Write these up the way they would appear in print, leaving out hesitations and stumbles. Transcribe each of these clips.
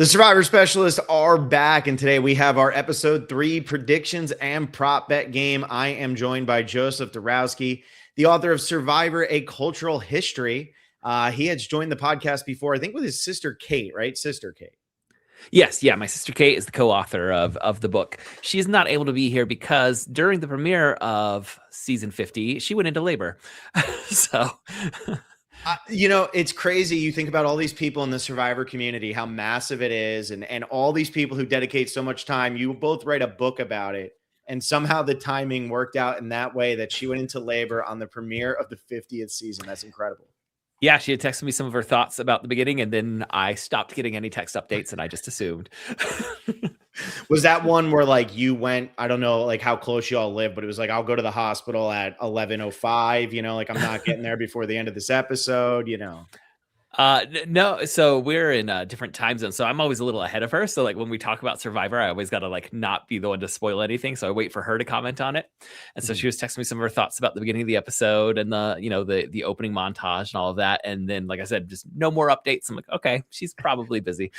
The Survivor Specialists are back, and today we have our episode 3 predictions and prop bet game. I am joined by Joseph Darowski, the author of Survivor: A Cultural History. He has joined the podcast before, I think, with his sister Kate, right? Sister Kate. Yes, yeah. My sister Kate is the co-author of the book. She's not able to be here because during the premiere of season 50, she went into labor. So It's crazy. You think about all these people in the Survivor community, how massive it is, and all these people who dedicate so much time. You both write a book about it, and somehow the timing worked out in that way that she went into labor on the premiere of the 50th season. That's incredible. yeah, she had texted me some of her thoughts about the beginning, and then I stopped getting any text updates, and I just assumed. Was that one where like you went, I don't know like how close you all live, but it was like, I'll go to the hospital at 11:05, like I'm not getting there before the end of this episode. No, so we're in a different time zone, so I'm always a little ahead of her. So like when we talk about Survivor, I always got to like not be the one to spoil anything, so I wait for her to comment on it. And so she was texting me some of her thoughts about the beginning of the episode and the opening montage and all of that. And then, like I said, just no more updates. I'm like, okay, she's probably busy.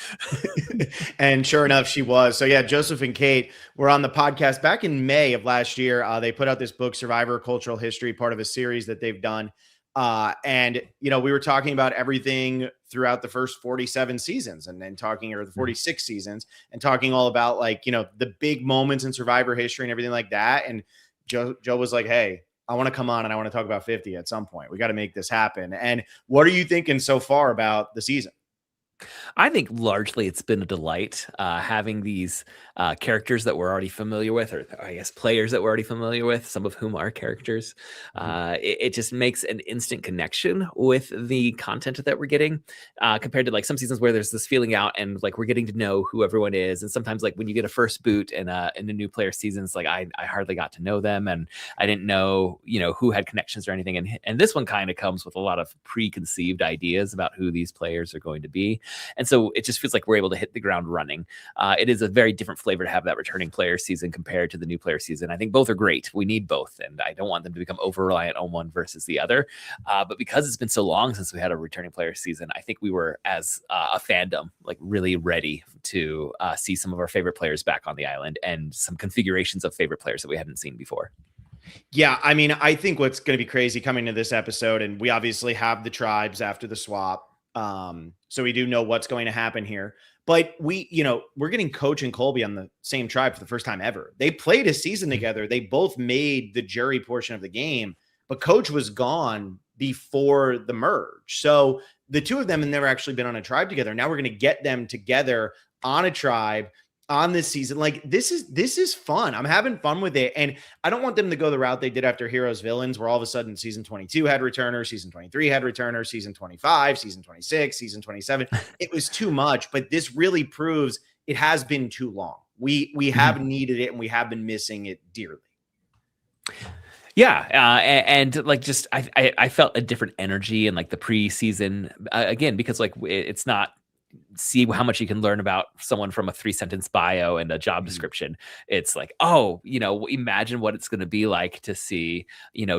And sure enough, she was. So yeah, Joseph and Kate were on the podcast back in May of last year. They put out this book, Survivor: Cultural History, part of a series that they've done. And we were talking about everything throughout the first 47 seasons or the 46 seasons, and talking all about the big moments in Survivor history and everything like that. And Joe was like, hey, I want to come on and I want to talk about 50 at some point. We got to make this happen. And what are you thinking so far about the season? I think largely it's been a delight having these characters that we're already familiar with, or I guess players that we're already familiar with, some of whom are characters. It just makes an instant connection with the content that we're getting compared to like some seasons where there's this feeling out and like we're getting to know who everyone is. And sometimes like when you get a first boot in a new player seasons, like I hardly got to know them and I didn't know, who had connections or anything. And this one kind of comes with a lot of preconceived ideas about who these players are going to be. And so it just feels like we're able to hit the ground running. It is a very different flavor to have that returning player season compared to the new player season. I think both are great. We need both. And I don't want them to become over-reliant on one versus the other. But because it's been so long since we had a returning player season, I think we were, as a fandom, like really ready to see some of our favorite players back on the island and some configurations of favorite players that we hadn't seen before. Yeah, I mean, I think what's going to be crazy coming to this episode, and we obviously have the tribes after the swap. So we do know what's going to happen here, but we're getting Coach and Colby on the same tribe for the first time ever. They played a season together. They both made the jury portion of the game, but Coach was gone before the merge. So the two of them had never actually been on a tribe together. Now we're going to get them together on a tribe on this season. Like this is fun. I'm having fun with it. And I don't want them to go the route they did after Heroes Villains, where all of a sudden season 22 had returners, season 23 had returners, season 25, season 26, season 27. It was too much, but this really proves it has been too long. We have needed it and we have been missing it dearly. Yeah, and like just I felt a different energy in like the preseason again, because like it's not see how much you can learn about someone from a 3-sentence bio and a job description. It's like, imagine what it's going to be like to see,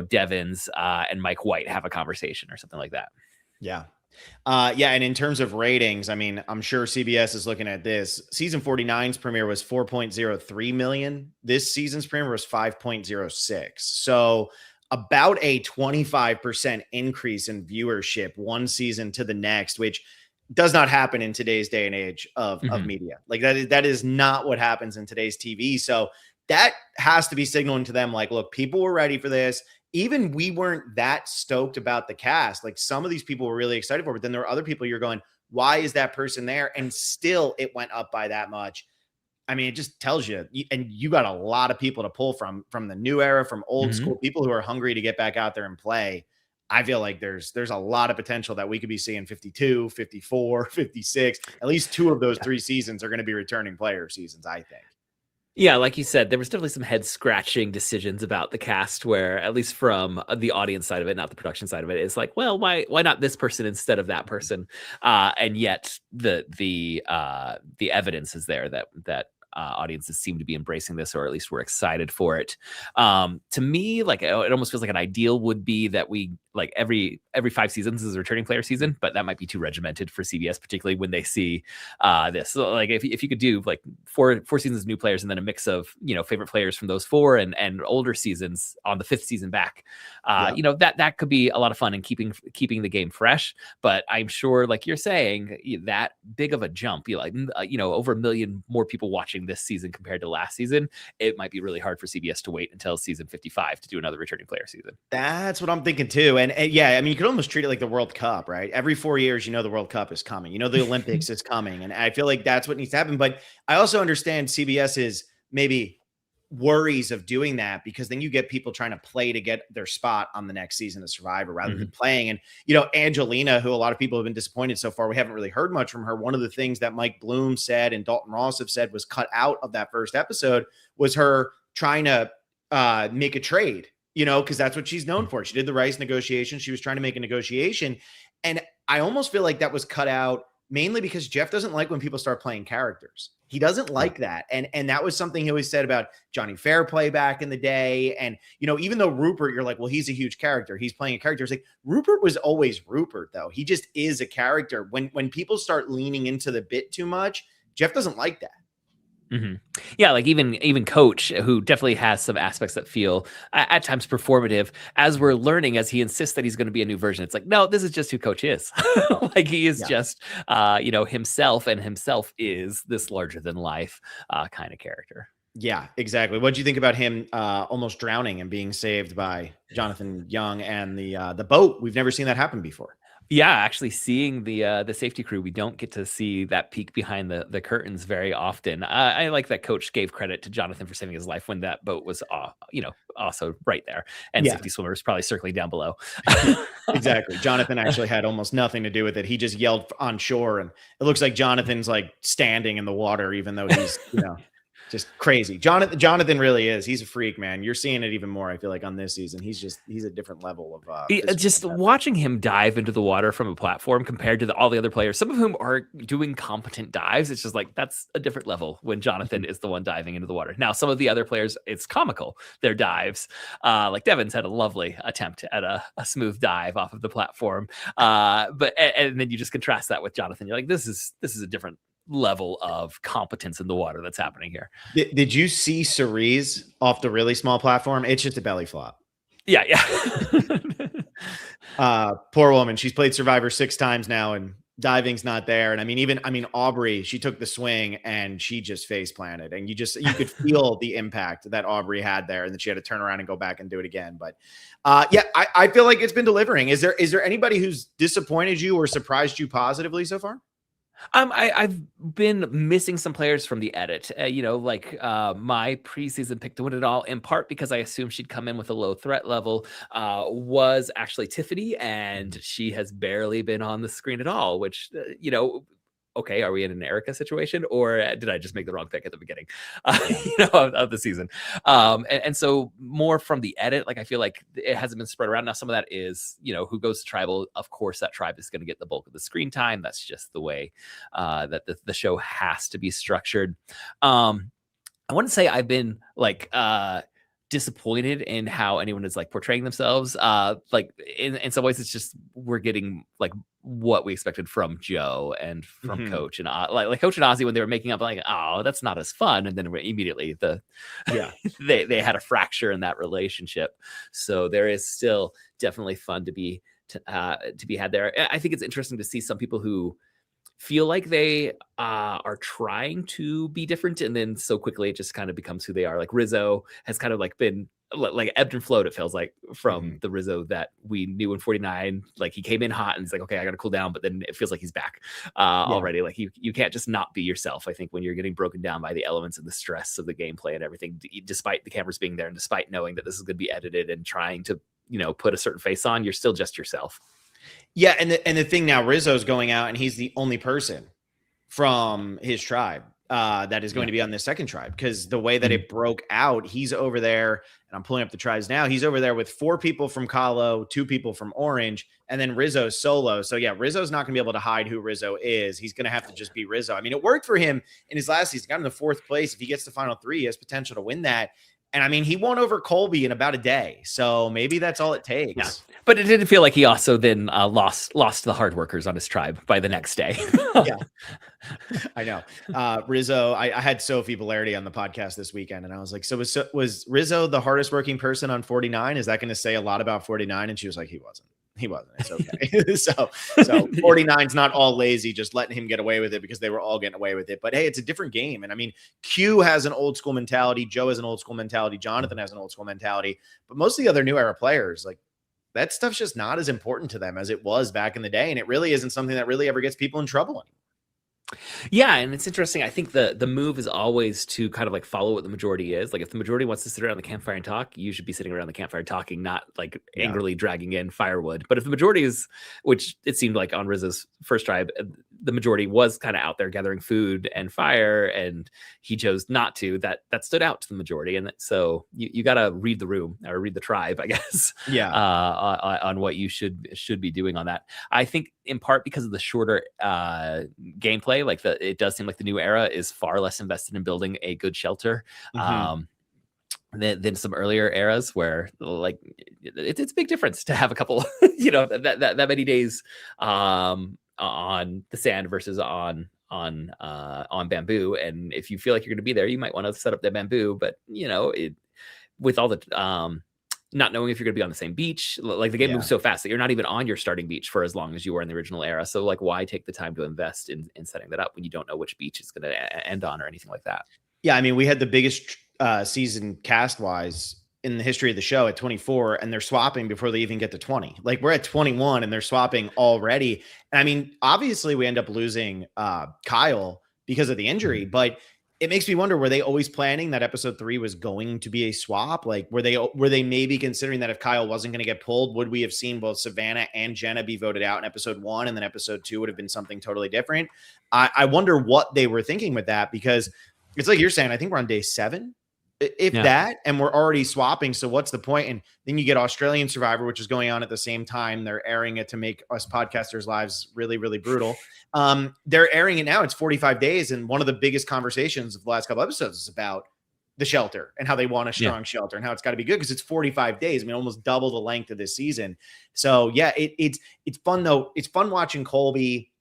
Devins and Mike White have a conversation or something like that. Yeah. And in terms of ratings, I mean, I'm sure CBS is looking at this. Season 49's premiere was 4.03 million. This season's premiere was 5.06. So about a 25% increase in viewership one season to the next, which does not happen in today's day and age of media. Like that is not what happens in today's TV. So that has to be signaling to them like, look, people were ready for this. Even we weren't that stoked about the cast. Like some of these people were really excited for it, but then there are other people you're going, why is that person there? And still it went up by that much. I mean, it just tells you, and you got a lot of people to pull from the new era, from old school people who are hungry to get back out there and play. I feel like there's a lot of potential that we could be seeing 52, 54, 56. At least 2 of those 3 seasons are going to be returning player seasons, I think. Yeah, like you said, there was definitely some head scratching decisions about the cast where, at least from the audience side of it, not the production side of it, it's like, well, why not this person instead of that person? And yet the evidence is there that audiences seem to be embracing this, or at least we're excited for it. To me, like, it almost feels like an ideal would be that we, like, every 5 seasons is a returning player season, but that might be too regimented for CBS, particularly when they see this. So, like, if you could do like four seasons of new players and then a mix of, favorite players from those 4 and older seasons on the 5th season back, that could be a lot of fun and keeping the game fresh. But I'm sure, like you're saying, that big of a jump, over 1 million more people watching this season compared to last season, it might be really hard for CBS to wait until season 55 to do another returning player season. That's what I'm thinking too. And yeah, I mean, you could almost treat it like the World Cup, right? Every 4 years, the World Cup is coming. The Olympics is coming. And I feel like that's what needs to happen. But I also understand CBS's maybe worries of doing that, because then you get people trying to play to get their spot on the next season of Survivor rather than playing. And, Angelina, who a lot of people have been disappointed so far, we haven't really heard much from her. One of the things that Mike Bloom said and Dalton Ross have said was cut out of that first episode was her trying to make a trade, because that's what she's known for. She did the rice negotiation. She was trying to make a negotiation. And I almost feel like that was cut out mainly because Jeff doesn't like when people start playing characters. He doesn't like that. And that was something he always said about Johnny Fairplay back in the day. And, even though Rupert, you're like, well, he's a huge character. He's playing a character. It's like, Rupert was always Rupert, though. He just is a character. When people start leaning into the bit too much, Jeff doesn't like that. Mm-hmm. Yeah, like even Coach, who definitely has some aspects that feel at times performative, as we're learning, as he insists that he's going to be a new version. It's like, no, this is just who Coach is. Like, he is just, himself, and himself is this larger than life kind of character. Yeah, exactly. What do you think about him almost drowning and being saved by Jonathan Young and the boat? We've never seen that happen before. Yeah, actually seeing the safety crew, we don't get to see that peek behind the curtains very often. I like that Coach gave credit to Jonathan for saving his life when that boat was, also right there, and safety swimmers probably circling down below. Exactly. Jonathan actually had almost nothing to do with it. He just yelled on shore, and it looks like Jonathan's like standing in the water, even though he's, just crazy. Jonathan really is. He's a freak, man. You're seeing it even more, I feel like, on this season. He's a different level of just watching him dive into the water from a platform compared to all the other players, some of whom are doing competent dives. It's just like, that's a different level when Jonathan is the one diving into the water. Now, some of the other players, it's comical, their dives. Like Devin's had a lovely attempt at a smooth dive off of the platform. But then you just contrast that with Jonathan. You're like, this is a different level of competence in the water that's happening here. Did you see Cerise off the really small platform? It's just a belly flop. Yeah. Poor woman. She's played Survivor 6 times now, and diving's not there. And I mean, Aubrey, she took the swing and she just face planted, and you could feel the impact that Aubrey had there, and that she had to turn around and go back and do it again. But I feel like it's been delivering. Is there anybody who's disappointed you or surprised you positively so far? I've been missing some players from the edit. My preseason pick to win it all, in part because I assumed she'd come in with a low threat level, was actually Tiffany, and she has barely been on the screen at all, which, okay, are we in an Erica situation, or did I just make the wrong pick at the beginning, of the season? And so more from the edit, like, I feel like it hasn't been spread around. Now, some of that is, who goes to tribal. Of course, that tribe is going to get the bulk of the screen time. That's just the way that the show has to be structured. I wouldn't say I've been disappointed in how anyone is portraying themselves. In some ways, it's just we're getting what we expected from Joe and from Coach, and Coach and Ozzy when they were making up, oh, that's not as fun, and then immediately they had a fracture in that relationship. So there is still definitely fun to be had there. I think it's interesting to see some people who feel like they are trying to be different, and then so quickly it just kind of becomes who they are. Like Rizzo has kind of been ebbed and flowed, it feels like, from the Rizzo that we knew in 49. Like, he came in hot and it's like, okay, I gotta cool down, but then it feels like he's back already. Like, you can't just not be yourself, I think, when you're getting broken down by the elements and the stress of the gameplay and everything, despite the cameras being there and despite knowing that this is going to be edited and trying to put a certain face on. You're still just yourself. Yeah, and the thing now, Rizzo's going out and he's the only person from his tribe that is going to be on this second tribe, because the way that it broke out, he's over there, and I'm pulling up the tribes now. He's over there with 4 people from Kahlo, 2 people from Orange, and then Rizzo's solo. So yeah, Rizzo's not going to be able to hide who Rizzo is. He's going to have to just be Rizzo. I mean, it worked for him in his last season. He got in the 4th place. If he gets to final 3, he has potential to win that. And I mean, he won over Colby in about a day. So maybe that's all it takes. Yeah. But it didn't feel like he also then lost the hard workers on his tribe by the next day. Yeah, I know. Rizzo, I had Sophie Bellardi on the podcast this weekend, and I was like, so was Rizzo the hardest working person on 49? Is that going to say a lot about 49? And she was like, he wasn't. It's okay. so 49's not all lazy, just letting him get away with it because they were all getting away with it. But hey, it's a different game. And I mean, Q has an old school mentality. Joe has an old school mentality. Jonathan has an old school mentality. But most of the other new era players, like, that stuff's just not as important to them as it was back in the day. And it really isn't something that really ever gets people in trouble anymore. Yeah, and it's interesting. I think the move is always to kind of like follow what the majority is. Like if the majority wants to sit around the campfire and talk, you should be sitting around the campfire talking, not like angrily dragging in firewood. But if the majority is, which it seemed like on Rizzo's first tribe, the majority was kind of out there gathering food and fire, and he chose not to. That stood out to the majority, and so you got to read the room or read the tribe, I guess. Yeah. On what you should be doing on that. I think in part because of the shorter gameplay, like it does seem like the new era is far less invested in building a good shelter. Than some earlier eras where like it's a big difference to have a couple, that many days on the sand versus on bamboo. And if you feel like you're going to be there, you might want to set up the bamboo, but with all the not knowing if you're going to be on the same beach, like the game moves so fast that you're not even on your starting beach for as long as you were in the original era. So like, why take the time to invest in setting that up when you don't know which beach it's going to end on or anything like that? Yeah. I mean, we had the biggest season cast wise in the history of the show at 24, and they're swapping before they even get to 20. Like we're at 21 and they're swapping already. And I mean, obviously we end up losing Kyle because of the injury, but it makes me wonder, were they always planning that episode 3 was going to be a swap? Like, were they maybe considering that if Kyle wasn't going to get pulled, would we have seen both Savannah and Jenna be voted out in episode 1, and then episode 2 would have been something totally different? I wonder what they were thinking with that, because it's like you're saying, I think we're on day 7, if that, and we're already swapping. So what's the point? And then you get Australian Survivor, which is going on at the same time. They're airing it to make us podcasters' lives really, really brutal. They're airing it now. It's 45 days. And one of the biggest conversations of the last couple episodes is about the shelter and how they want a strong shelter and how it's got to be good because it's 45 days. I mean, almost double the length of this season. So yeah, it's fun though. It's fun watching Colby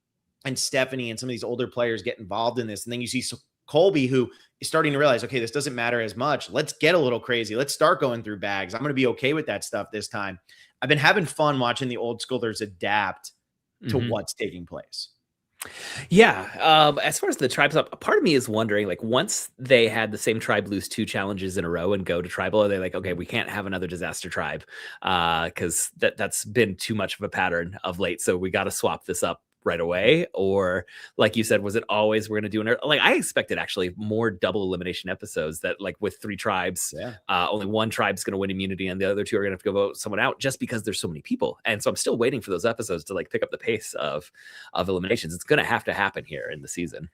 and Stephanie and some of these older players get involved in this. And then you see Colby, who is starting to realize, okay, this doesn't matter as much. Let's get a little crazy. Let's start going through bags. I'm going to be okay with that stuff this time. I've been having fun watching the old schoolers adapt to what's taking place. Yeah. As far as the tribes up, a part of me is wondering, like, once they had the same tribe lose 2 challenges in a row and go to tribal, are they like, okay, we can't have another disaster tribe because that's been too much of a pattern of late. So we got to swap this up right away? Or like you said, was it always we're going to do like I expected actually more double elimination episodes that like with 3 tribes, only one tribe's going to win immunity and the other 2 are going to have to go vote someone out just because there's so many people. And so I'm still waiting for those episodes to like pick up the pace of eliminations. It's going to have to happen here in the season.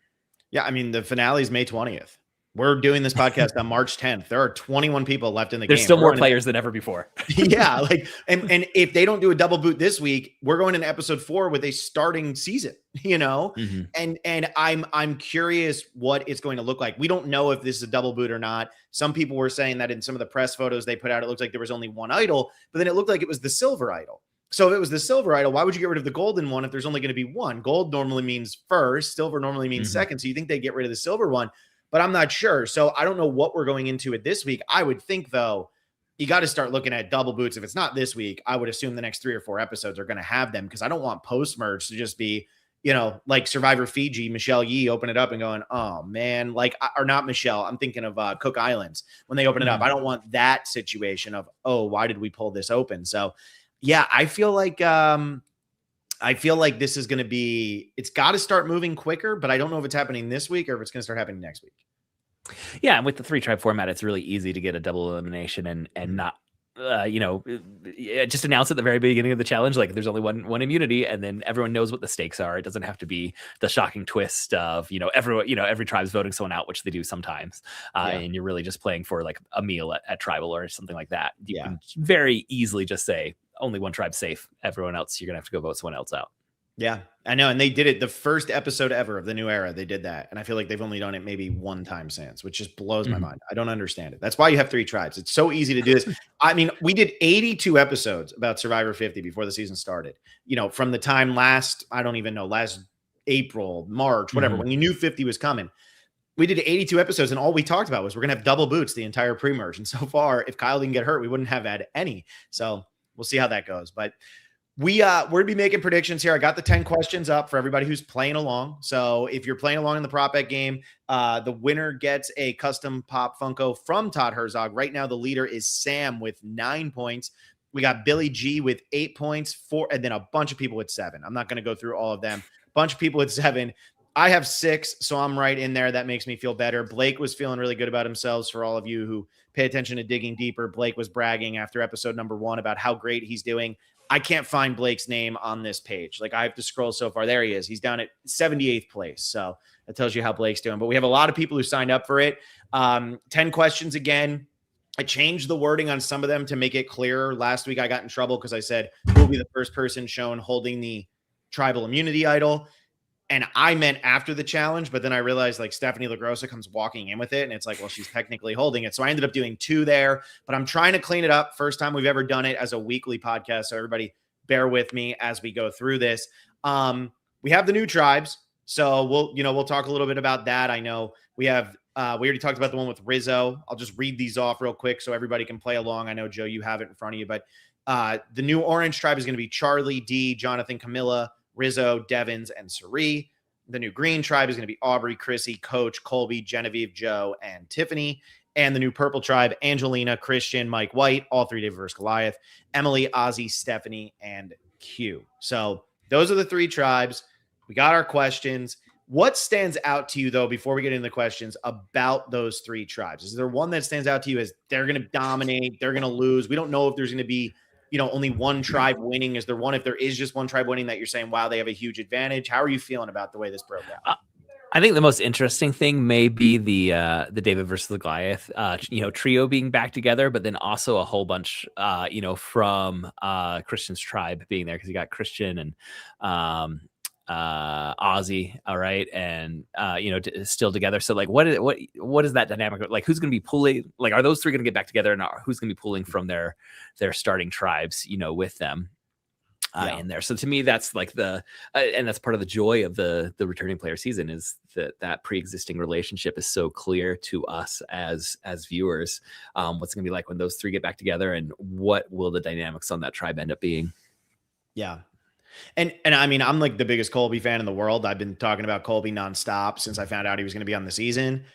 Yeah. I mean, the finale is May 20th. We're doing this podcast on March 10th. There are 21 people left in the game. There's still more players than ever before. Yeah. Like, and if they don't do a double boot this week, we're going into episode 4 with a starting season, and I'm curious what it's going to look like. We don't know if this is a double boot or not. Some people were saying that in some of the press photos they put out, it looks like there was only one idol, but then it looked like it was the silver idol. So if it was the silver idol, why would you get rid of the golden one if there's only going to be one? Gold normally means first, silver normally means second. So you think they get rid of the silver one, but I'm not sure. So I don't know what we're going into it this week. I would think, though, you got to start looking at double boots. If it's not this week, I would assume the next 3 or 4 episodes are going to have them, because I don't want post-merge to just be, like Survivor Fiji, Michelle Yee open it up and going, oh, man, like, or not Michelle. I'm thinking of Cook Islands when they open it up. I don't want that situation of, oh, why did we pull this open? So, yeah, I feel like this is going to be, it's got to start moving quicker, but I don't know if it's happening this week or if it's going to start happening next week. Yeah. And with the 3 tribe format, it's really easy to get a double elimination and not just announce at the very beginning of the challenge, like there's only one immunity, and then everyone knows what the stakes are. It doesn't have to be the shocking twist of, every tribe's voting someone out, which they do sometimes. And you're really just playing for like a meal at tribal or something like that. You can very easily just say only one tribe safe. Everyone else, you're going to have to go vote someone else out. Yeah, I know. And they did it the first episode ever of the new era. They did that. And I feel like they've only done it maybe one time since, which just blows my mind. I don't understand it. That's why you have 3 tribes. It's so easy to do this. I mean, we did 82 episodes about Survivor 50 before the season started, from the time last April, March, whatever, when you knew 50 was coming. We did 82 episodes, and all we talked about was we're going to have double boots the entire pre-merge. And so far, if Kyle didn't get hurt, we wouldn't have had any. So we'll see how that goes. But we're gonna be making predictions here. I got the 10 questions up for everybody who's playing along. So if you're playing along in the prop bet game, the winner gets a custom pop Funko from Todd Herzog. Right now, the leader is Sam with 9 points. We got Billy G with 8 points, and then a bunch of people with 7. I'm not going to go through all of them. A bunch of people with 7. I have 6, so I'm right in there. That makes me feel better. Blake was feeling really good about himself. For all of you who pay attention to Digging Deeper, Blake was bragging after episode number 1 about how great he's doing. I can't find Blake's name on this page. Like, I have to scroll so far. There he is. He's down at 78th place. So that tells you how Blake's doing. But we have a lot of people who signed up for it. 10 questions again. I changed the wording on some of them to make it clearer. Last week I got in trouble because I said, who will be the first person shown holding the tribal immunity idol? And I meant after the challenge, but then I realized like Stephanie LaGrossa comes walking in with it. And it's like, well, she's technically holding it. So I ended up doing 2 there, but I'm trying to clean it up. First time we've ever done it as a weekly podcast. So everybody bear with me as we go through this. We have the new tribes. So we'll talk a little bit about that. I know we have, we already talked about the one with Rizzo. I'll just read these off real quick so everybody can play along. I know, Joe, you have it in front of you, but the new orange tribe is going to be Charlie, D, Jonathan, Camilla, Rizzo, Devins, and Sari. The new green tribe is going to be Aubrey, Chrissy, Coach, Colby, Genevieve, Joe, and Tiffany. And the new purple tribe, Angelina, Christian, Mike White, all 3 David versus Goliath, Emily, Ozzy, Stephanie, and Q. So those are the 3 tribes. We got our questions. What stands out to you, though, before we get into the questions about those 3 tribes? Is there one that stands out to you as they're going to dominate, they're going to lose? We don't know if there's going to be only one tribe winning. Is there one, if there is just one tribe winning, that you're saying, wow, they have a huge advantage? How are you feeling about the way this broke out? I think the most interesting thing may be the David versus the Goliath, trio being back together, but then also a whole bunch, from Christian's tribe being there, because you got Christian and Ozzy, all right, and still together. So like, what is that dynamic like? Who's going to be pulling? Like, are those 3 going to get back together, and who's going to be pulling from their starting tribes, with them in there? So to me, that's like and that's part of the joy of the returning player season, is that pre-existing relationship is so clear to us as viewers. What's going to be like when those 3 get back together, and what will the dynamics on that tribe end up being? Yeah. And I mean, I'm like the biggest Colby fan in the world. I've been talking about Colby nonstop since I found out he was going to be on the season.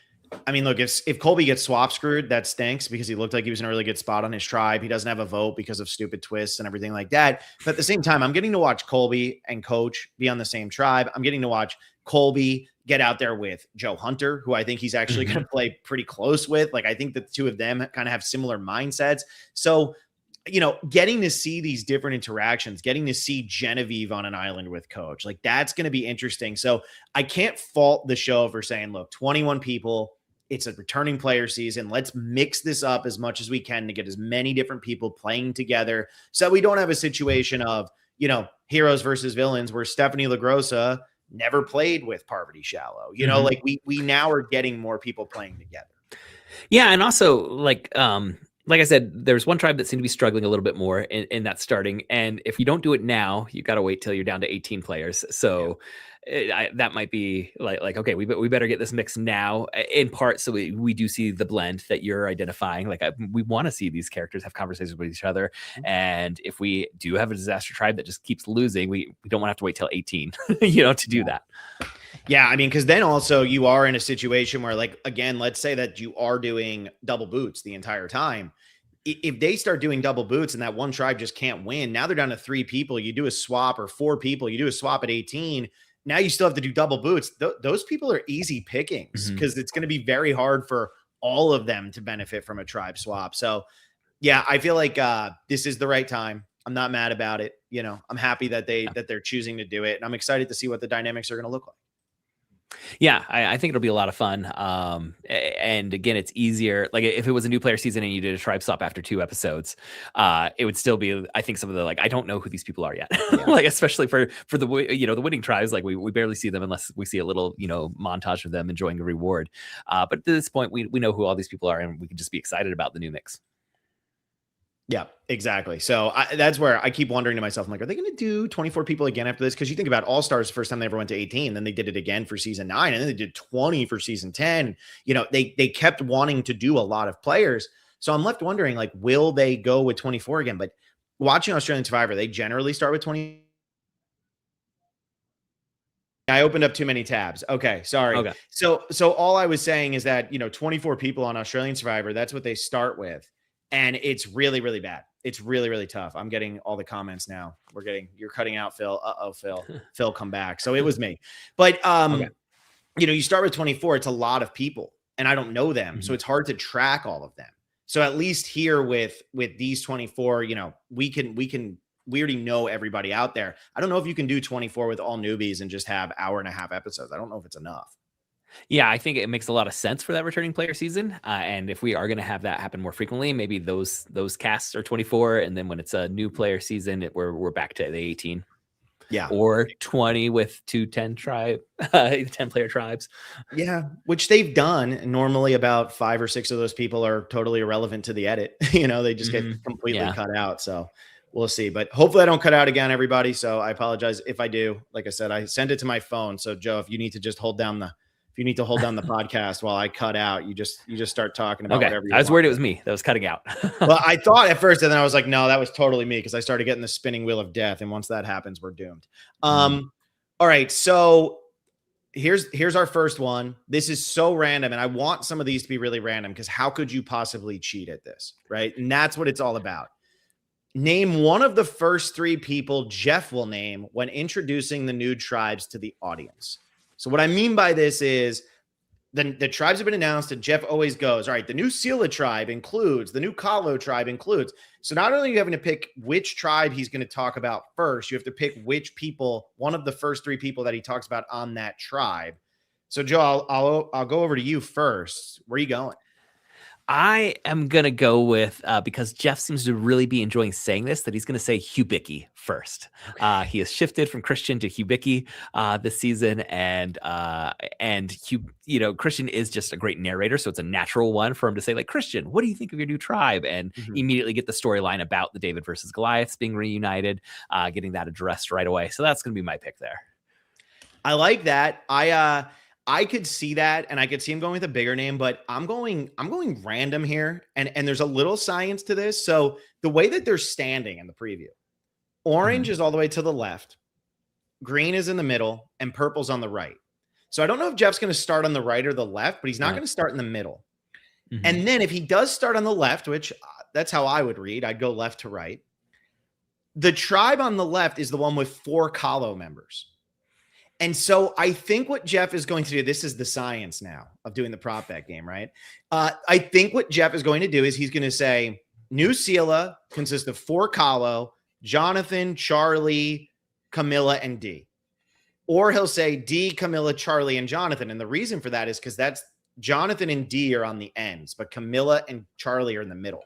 I mean, look, if Colby gets swap screwed, that stinks, because he looked like he was in a really good spot on his tribe. He doesn't have a vote because of stupid twists and everything like that. But at the same time, I'm getting to watch Colby and Coach be on the same tribe. I'm getting to watch Colby get out there with Joe Hunter, who I think he's actually going to play pretty close with. Like, I think the 2 of them kind of have similar mindsets. So, getting to see these different interactions, getting to see Genevieve on an island with Coach, like, that's going to be interesting. So I can't fault the show for saying, look, 21 people, it's a returning player season. Let's mix this up as much as we can to get as many different people playing together, so we don't have a situation of, heroes versus villains where Stephanie LaGrossa never played with Parvati Shallow. Like we now are getting more people playing together. Yeah. And also, like I said, there's one tribe that seemed to be struggling a little bit more in that starting. And if you don't do it now, you got to wait till you're down to 18 players. So that might be like, okay, we better get this mix now, in part so we do see the blend that you're identifying. Like, we want to see these characters have conversations with each other. And if we do have a disaster tribe that just keeps losing, we don't want to have to wait till 18, to do that. Yeah, I mean, because then also you are in a situation where, like, again, let's say that you are doing double boots the entire time. If they start doing double boots and that one tribe just can't win, now they're down to 3 people. You do a swap, or 4 people, you do a swap at 18. Now you still have to do double boots. Those people are easy pickings, because it's going to be very hard for all of them to benefit from a tribe swap. So Yeah, I feel like this is the right time. I'm not mad about it. You know, I'm happy that they're choosing to do it, and I'm excited to see what the dynamics are going to look like. Yeah, I think it'll be a lot of fun. And again, it's easier. Like if it was a new player season and you did a tribe swap after 2 episodes, it would still be. I think some of the I don't know who these people are yet. Yeah. Like especially for the the winning tribes, like we barely see them unless we see a little montage of them enjoying a reward. But at this point, we know who all these people are, and we can just be excited about the new mix. Yeah, exactly. So that's where I keep wondering to myself, I'm like, are they going to do 24 people again after this? Because you think about All Stars, first time they ever went to 18, then they did it again for season 9, and then they did 20 for season 10. You know, they kept wanting to do a lot of players. So I'm left wondering, like, will they go with 24 again? But watching Australian Survivor, they generally start with 20. I opened up too many tabs. Okay, sorry. Okay. So all I was saying is that 24 people on Australian Survivor, that's what they start with. And it's really, really bad. It's really, really tough. I'm getting all the comments now. You're cutting out, Phil. Phil. Phil, come back. So it was me. But, Okay. You start with 24. It's a lot of people, and I don't know them. So it's hard to track all of them. So at least here with these 24, we already know everybody out there. I don't know if you can do 24 with all newbies and just have hour and a half episodes. I don't know if it's enough. Yeah, I think it makes a lot of sense for that returning player season. And if we are going to have that happen more frequently, maybe those casts are 24, and then when it's a new player season, we're back to the 18. Yeah, or 20 with 10 player tribes. Yeah, which they've done. Normally, about 5 or 6 of those people are totally irrelevant to the edit. They just get completely cut out. So we'll see. But hopefully, I don't cut out again, everybody. So I apologize if I do. Like I said, I send it to my phone. So Joe, if you need to just hold down the podcast while I cut out, you just start talking about whatever you I was want. worried it was me that was cutting out. Well, I thought at first, and then I was like, no, that was totally me, because I started getting the spinning wheel of death. And once that happens, we're doomed. All right. So here's our first one. This is so random, and I want some of these to be really random, because how could you possibly cheat at this? Right. And that's what it's all about. Name one of the first 3 people Jeff will name when introducing the new tribes to the audience. So what I mean by this is the tribes have been announced, and Jeff always goes, all right, the new Sela tribe includes, the new Kalo tribe includes. So not only are you having to pick which tribe he's going to talk about first, you have to pick which people, one of the first 3 people that he talks about on that tribe. So Joe, I'll go over to you first. Where are you going? I am going to go with, because Jeff seems to really be enjoying saying this, that he's going to say Hubicki first. Okay. He has shifted from Christian to Hubicki this season. And Christian is just a great narrator. So it's a natural one for him to say, like, Christian, what do you think of your new tribe? And immediately get the storyline about the David versus Goliaths being reunited, getting that addressed right away. So that's going to be my pick there. I like that. I could see that, and I could see him going with a bigger name, but I'm going random here, and there's a little science to this. So the way that they're standing in the preview, orange is all the way to the left, green is in the middle, and purple's on the right. So I don't know if Jeff's going to start on the right or the left, but he's not going to start in the middle. And then if he does start on the left, which that's how I would read, I'd go left to right. The tribe on the left is the one with 4 Kalo members. And so I think what Jeff is going to do, this is the science now of doing the prop bet game, right? I think what Jeff is going to do is he's going to say, New Sela consists of 4 Kalo, Jonathan, Charlie, Camilla, and D. Or he'll say D, Camilla, Charlie, and Jonathan. And the reason for that is because that's Jonathan and D are on the ends, but Camilla and Charlie are in the middle.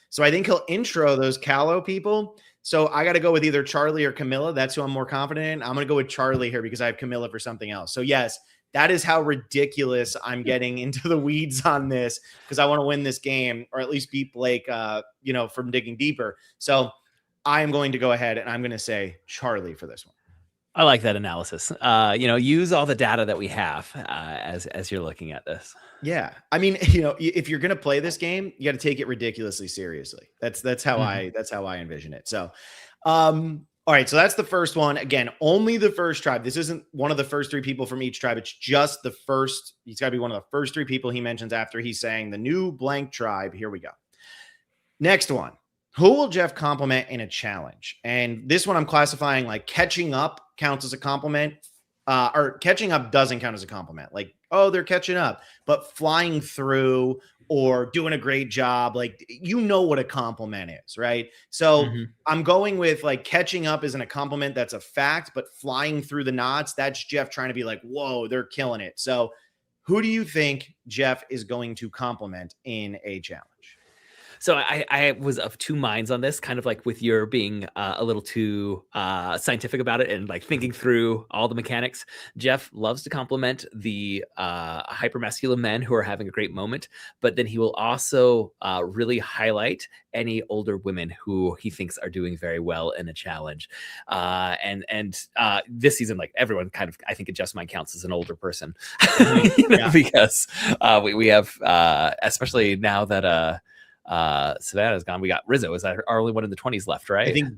So I think he'll intro those Kalo people. So I got to go with either Charlie or Camilla. That's who I'm more confident in. I'm going to go with Charlie here because I have Camilla for something else. So yes, that is how ridiculous I'm getting into the weeds on this, because I want to win this game, or at least beat Blake, from digging deeper. So I am going to go ahead and I'm going to say Charlie for this one. I like that analysis. Use all the data that we have as you're looking at this. Yeah. I mean, if you're going to play this game, you got to take it ridiculously seriously. That's how I envision it. So, all right. So that's the first one. Again, only the first tribe. This isn't one of the first 3 people from each tribe. It's just the first. He's got to be one of the first 3 people he mentions after he's saying the new blank tribe. Here we go. Next one. Who will Jeff compliment in a challenge? And this one I'm classifying like catching up counts as a compliment, or catching up doesn't count as a compliment. Like, oh, they're catching up, but flying through or doing a great job. Like, you know what a compliment is, right? So I'm going with like catching up isn't a compliment. That's a fact, but flying through the knots, that's Jeff trying to be like, whoa, they're killing it. So who do you think Jeff is going to compliment in a challenge? So I was of two minds on this, kind of like with your being a little too scientific about it and like thinking through all the mechanics. Jeff loves to compliment the hypermasculine men who are having a great moment, but then he will also really highlight any older women who he thinks are doing very well in a challenge. And this season, like everyone kind of, I think it just mine counts as an older person, because we have, especially now that Savannah's gone. We got Rizzo. Is that our only one in the 20s left, right? I think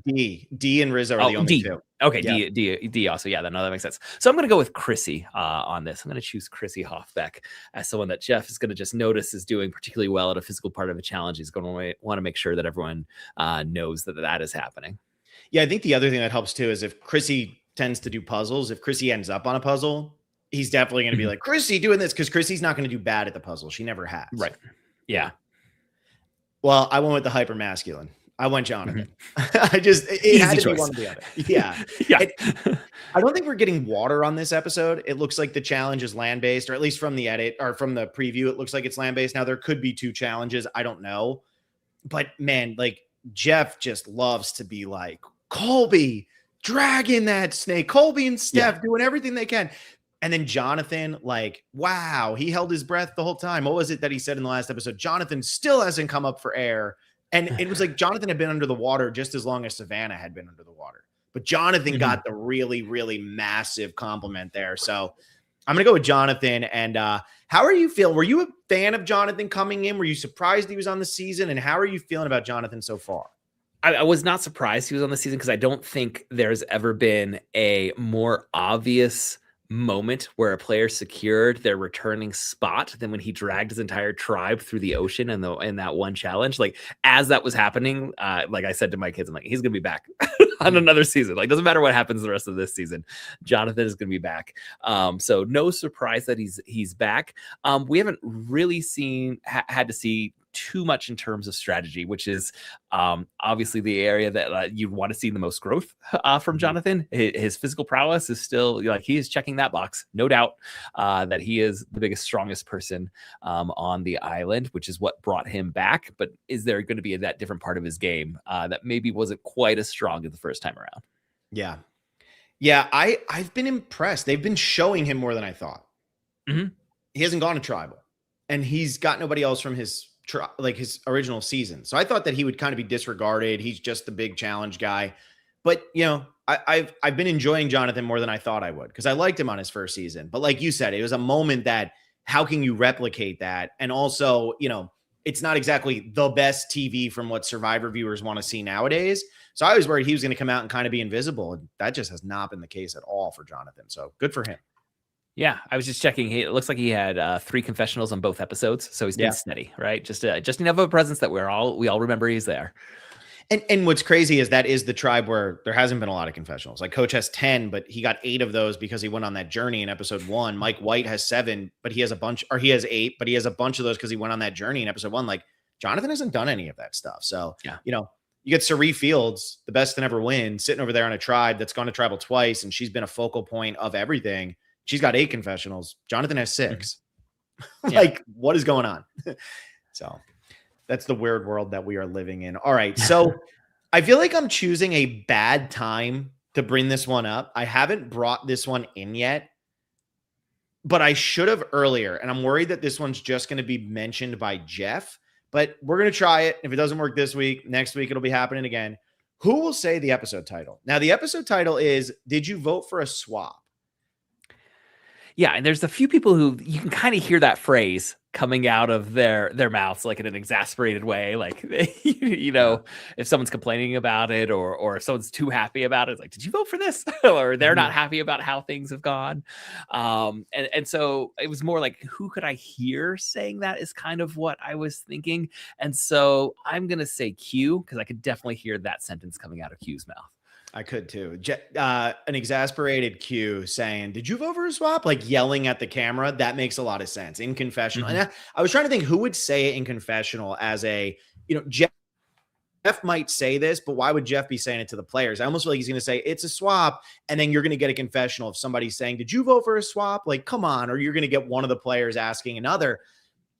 D and Rizzo are the only two. Okay, yeah. D also. Yeah, that makes sense. So I'm going to go with Chrissy on this. I'm going to choose Chrissy Hoffbeck as someone that Jeff is going to just notice is doing particularly well at a physical part of a challenge. He's going to want to make sure that everyone knows that is happening. Yeah, I think the other thing that helps too is if Chrissy tends to do puzzles, if Chrissy ends up on a puzzle, he's definitely going to be like, Chrissy doing this, because Chrissy's not going to do bad at the puzzle. She never has. Right. Yeah. Well, I went with the hyper masculine. I went Jonathan. It had to be one or the other. Yeah. Yeah. I don't think we're getting water on this episode. It looks like the challenge is land-based, or at least from the edit or from the preview, it looks like it's land-based. Now there could be two challenges. I don't know. But man, like Jeff just loves to be like, Colby, dragging that snake. Colby and Steph doing everything they can. And then Jonathan, like, wow, he held his breath the whole time. What was it that he said in the last episode? Jonathan still hasn't come up for air. And it was like Jonathan had been under the water just as long as Savannah had been under the water. But Jonathan got the really, really massive compliment there. So I'm going to go with Jonathan. And how are you feeling? Were you a fan of Jonathan coming in? Were you surprised he was on the season? And how are you feeling about Jonathan so far? I was not surprised he was on the season because I don't think there's ever been a more obvious moment where a player secured their returning spot than when he dragged his entire tribe through the ocean in that one challenge. Like as that was happening, like I said to my kids, I'm like, he's gonna be back on another season. Like doesn't matter what happens the rest of this season, Jonathan is gonna be back. So no surprise that he's back. We haven't really had to see too much in terms of strategy, which is obviously the area that you want to see the most growth from Jonathan. His physical prowess is still like he is checking that box, no doubt that he is the biggest, strongest person on the island, which is what brought him back. But is there going to be that different part of his game that maybe wasn't quite as strong as the first time around? Yeah, I've been impressed. They've been showing him more than I thought. He hasn't gone to tribal, and he's got nobody else from his original season. So I thought that he would kind of be disregarded. He's just the big challenge guy. But, you know, I've been enjoying Jonathan more than I thought I would because I liked him on his first season. But like you said, it was a moment that how can you replicate that? And also, you know, it's not exactly the best TV from what Survivor viewers want to see nowadays. So I was worried he was going to come out and kind of be invisible. And that just has not been the case at all for Jonathan. So good for him. Yeah, I was just checking. It looks like he had 3 confessionals on both episodes, so he's been steady, right? Just enough of a presence that we all remember he's there. And what's crazy is that is the tribe where there hasn't been a lot of confessionals. Like Coach has 10, but he got 8 of those because he went on that journey in episode 1. Mike White has 7, but he has 8, but he has a bunch of those because he went on that journey in episode 1. Like Jonathan hasn't done any of that stuff. So you know, you get Sari Fields, the best to never win, sitting over there on a tribe that's gone to tribal twice, and she's been a focal point of everything. She's got 8 confessionals. Jonathan has 6. Like, what is going on? So that's the weird world that we are living in. All right. So I feel like I'm choosing a bad time to bring this one up. I haven't brought this one in yet, but I should have earlier. And I'm worried that this one's just going to be mentioned by Jeff, but we're going to try it. If it doesn't work this week, next week, it'll be happening again. Who will say the episode title? Now, the episode title is, Did You Vote for a Swap? Yeah, and there's a few people who you can kind of hear that phrase coming out of their mouths, like in an exasperated way. Like, you know, if someone's complaining about it or if someone's too happy about it, it's like, did you vote for this? Or they're not happy about how things have gone. And so it was more like, who could I hear saying that is kind of what I was thinking. And so I'm going to say Q, because I could definitely hear that sentence coming out of Q's mouth. I could too. An exasperated Q saying, "Did you vote for a swap?" Like yelling at the camera. That makes a lot of sense in confessional. And I was trying to think who would say it in confessional as a, Jeff might say this, but why would Jeff be saying it to the players? I almost feel like he's going to say it's a swap, and then you're going to get a confessional if somebody's saying, "Did you vote for a swap?" Like, come on, or you're going to get one of the players asking another.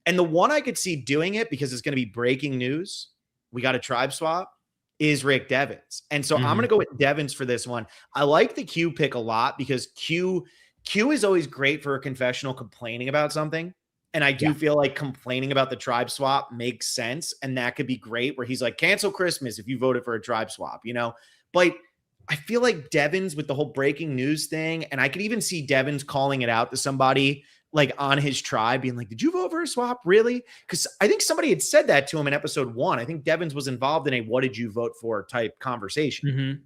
And the one I could see doing it because it's going to be breaking news. We got a tribe swap. Is Rick Devens. And so I'm going to go with Devens for this one. I like the Q pick a lot because Q is always great for a confessional complaining about something. And I do feel like complaining about the tribe swap makes sense. And that could be great where he's like, cancel Christmas if you voted for a tribe swap, But I feel like Devens with the whole breaking news thing, and I could even see Devens calling it out to somebody like on his tribe being like, did you vote for a swap? Really? Because I think somebody had said that to him in episode 1. I think Devens was involved in a what did you vote for type conversation.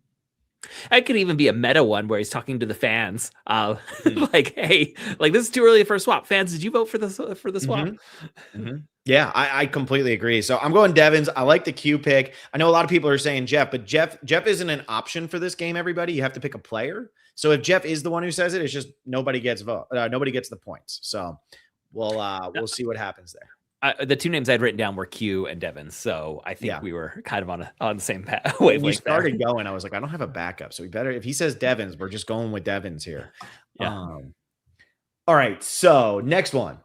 It could even be a meta one where he's talking to the fans. Like, hey, like this is too early for a swap. Fans, did you vote for the swap? Yeah, I completely agree. So I'm going Devens. I like the Q pick. I know a lot of people are saying Jeff, but Jeff isn't an option for this game, everybody. You have to pick a player. So if Jeff is the one who says it, it's just nobody gets nobody gets the points. So we'll see what happens there. The two names I'd written down were Q and Devens, so I think we were kind of on the same wavelength. We started going. I was like, I don't have a backup, so we better. If he says Devens, we're just going with Devens here. Yeah. All right. So next one,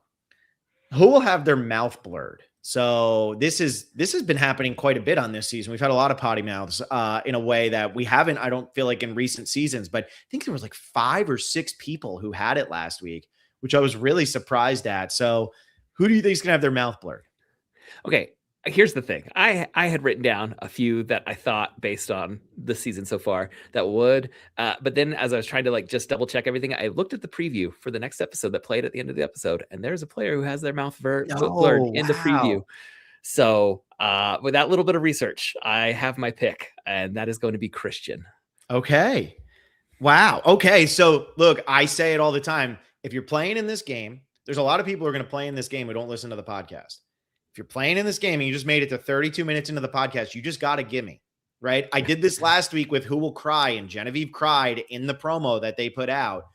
who will have their mouth blurred? So this has been happening quite a bit on this season. We've had a lot of potty mouths in a way that we haven't, I don't feel like in recent seasons, but I think there was like 5 or 6 people who had it last week, which I was really surprised at. So who do you think is going to have their mouth blurred? Okay, here's the thing. I had written down a few that I thought based on the season so far that would, but then as I was trying to like just double check everything, I looked at the preview for the next episode that played at the end of the episode, and there's a player who has their mouth blurred in the preview. So with that little bit of research, I have my pick, and that is going to be Christian. Okay. Wow. Okay. So look, I say it all the time. If you're playing in this game, there's a lot of people who are going to play in this game who don't listen to the podcast. If you're playing in this game and you just made it to 32 minutes into the podcast, you just got to give me, right? I did this last week with Who Will Cry, and Genevieve cried in the promo that they put out.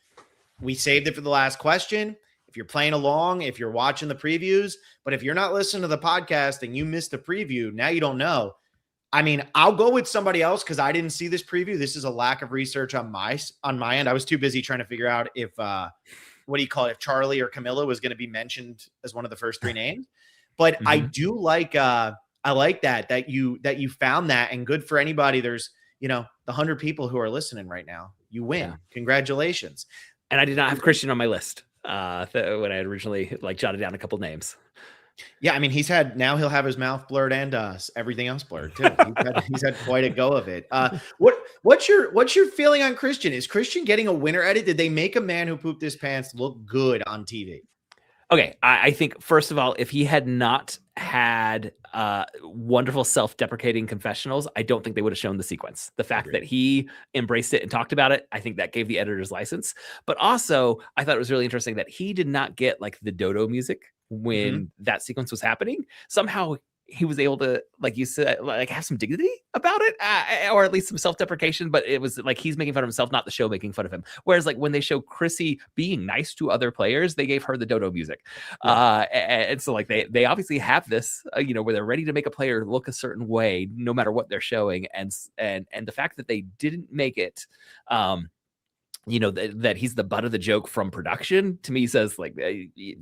We saved it for the last question. If you're playing along, if you're watching the previews, but if you're not listening to the podcast and you missed the preview, now you don't know. I mean, I'll go with somebody else because I didn't see this preview. This is a lack of research on my end. I was too busy trying to figure out if what do you call it? If Charlie or Camilla was going to be mentioned as one of the first 3 names. But I do like, I like that you found that, and good for anybody. There's, the 100 people who are listening right now, you win. Yeah. Congratulations. And I did not have Christian on my list when I had originally jotted down a couple names. Yeah. I mean, he'll have his mouth blurred and everything else blurred too. He's had quite a go of it. What's your feeling on Christian? Is Christian getting a winner edit? Did they make a man who pooped his pants look good on TV? Okay, I think, first of all, if he had not had wonderful self-deprecating confessionals, I don't think they would have shown the sequence. The fact that he embraced it and talked about it, I think that gave the editor's license. But also, I thought it was really interesting that he did not get the dodo music when that sequence was happening. Somehow he was able to, like you said, have some dignity about it, or at least some self-deprecation. But it was like he's making fun of himself, not the show making fun of him. Whereas when they show Chrissy being nice to other players, they gave her the dodo music. And so they obviously have this, where they're ready to make a player look a certain way, no matter what they're showing. And the fact that they didn't make it, that he's the butt of the joke from production, to me says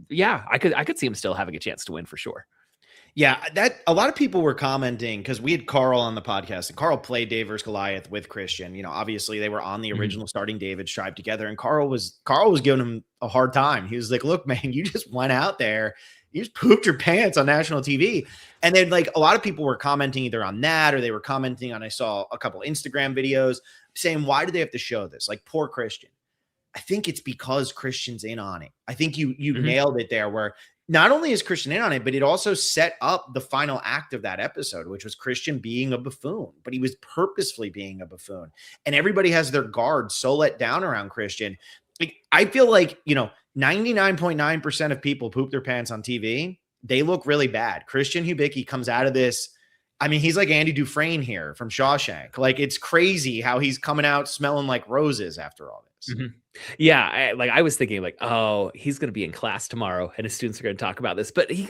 yeah, I could see him still having a chance to win for sure. Yeah, that a lot of people were commenting because we had Carl on the podcast, and Carl played Dave vs. Goliath with Christian. Obviously they were on the original Starting David's tribe together, and Carl was giving him a hard time. He was like, "Look, man, you just went out there, you just pooped your pants on national TV." And then a lot of people were commenting either on that, or they were commenting on, I saw a couple Instagram videos saying, "Why do they have to show this? Poor Christian." I think it's because Christian's in on it. I think you nailed it there, where not only is Christian in on it, but it also set up the final act of that episode, which was Christian being a buffoon, but he was purposefully being a buffoon. And everybody has their guard so let down around Christian. I feel like, 99.9% of people poop their pants on TV. They look really bad. Christian Hubicki comes out of this I mean, he's like Andy Dufresne here from Shawshank. Like, it's crazy how he's coming out smelling like roses after all this. Mhm. Yeah, I was thinking like, oh, he's going to be in class tomorrow, and his students are going to talk about this. But he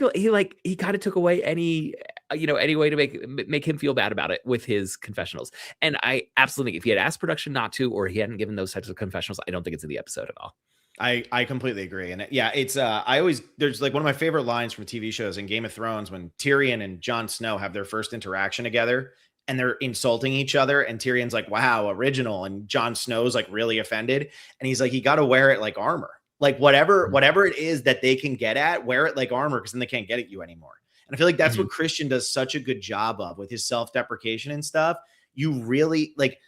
kind of took away any any way to make him feel bad about it with his confessionals. And I absolutely, if he had asked production not to, or he hadn't given those types of confessionals, I don't think it's in the episode at all. I completely agree. And yeah, it's there's like one of my favorite lines from TV shows in Game of Thrones when Tyrion and Jon Snow have their first interaction together and they're insulting each other. And Tyrion's like, wow, original. And Jon Snow's like really offended. And he's like, you got to wear it like armor. Like whatever it is that they can get at, wear it like armor because then they can't get at you anymore. And I feel like that's what Christian does such a good job of with his self-deprecation and stuff. You really like,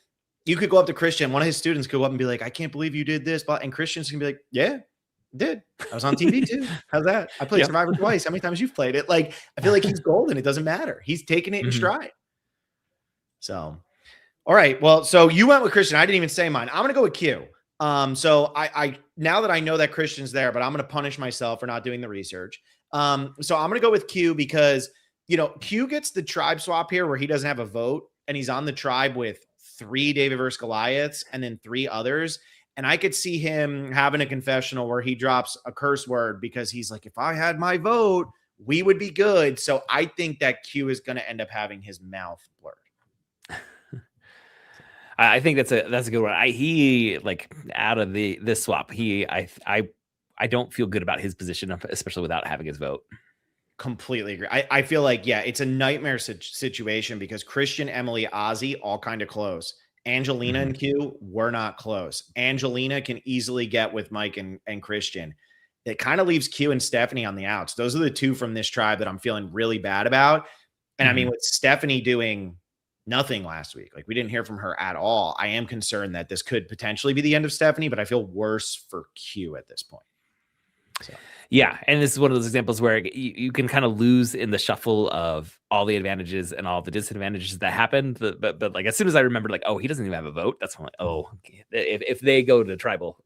you could go up to Christian, one of his students could go up and be like, I can't believe you did this. And Christian's gonna be like, yeah, I did. I was on TV too. How's that? I played Survivor twice. How many times you've played it? Like, I feel like he's golden. It doesn't matter. He's taking it in stride. So, all right. Well, so you went with Christian. I didn't even say mine. I'm gonna go with Q. So I now that I know that Christian's there, but I'm gonna punish myself for not doing the research. So I'm gonna go with Q because Q gets the tribe swap here where he doesn't have a vote and he's on the tribe with 3 David versus Goliaths and then 3 others. And I could see him having a confessional where he drops a curse word because he's like, if I had my vote, we would be good. So I think that Q is going to end up having his mouth blurred. I think that's a good one. He like out of this swap, I don't feel good about his position, especially without having his vote. Completely agree. I feel like, yeah, it's a nightmare situation because Christian, Emily, Ozzy, all kind of close. Angelina and Q were not close. Angelina can easily get with Mike and Christian. It kind of leaves Q and Stephanie on the outs. Those are the 2 from this tribe that I'm feeling really bad about. And I mean, with Stephanie doing nothing last week, like we didn't hear from her at all. I am concerned that this could potentially be the end of Stephanie, but I feel worse for Q at this point. So. Yeah, and this is one of those examples where you can kind of lose in the shuffle of all the advantages and all the disadvantages that happened. But like as soon as I remembered, like, oh, he doesn't even have a vote. That's when, like, oh, if they go to tribal,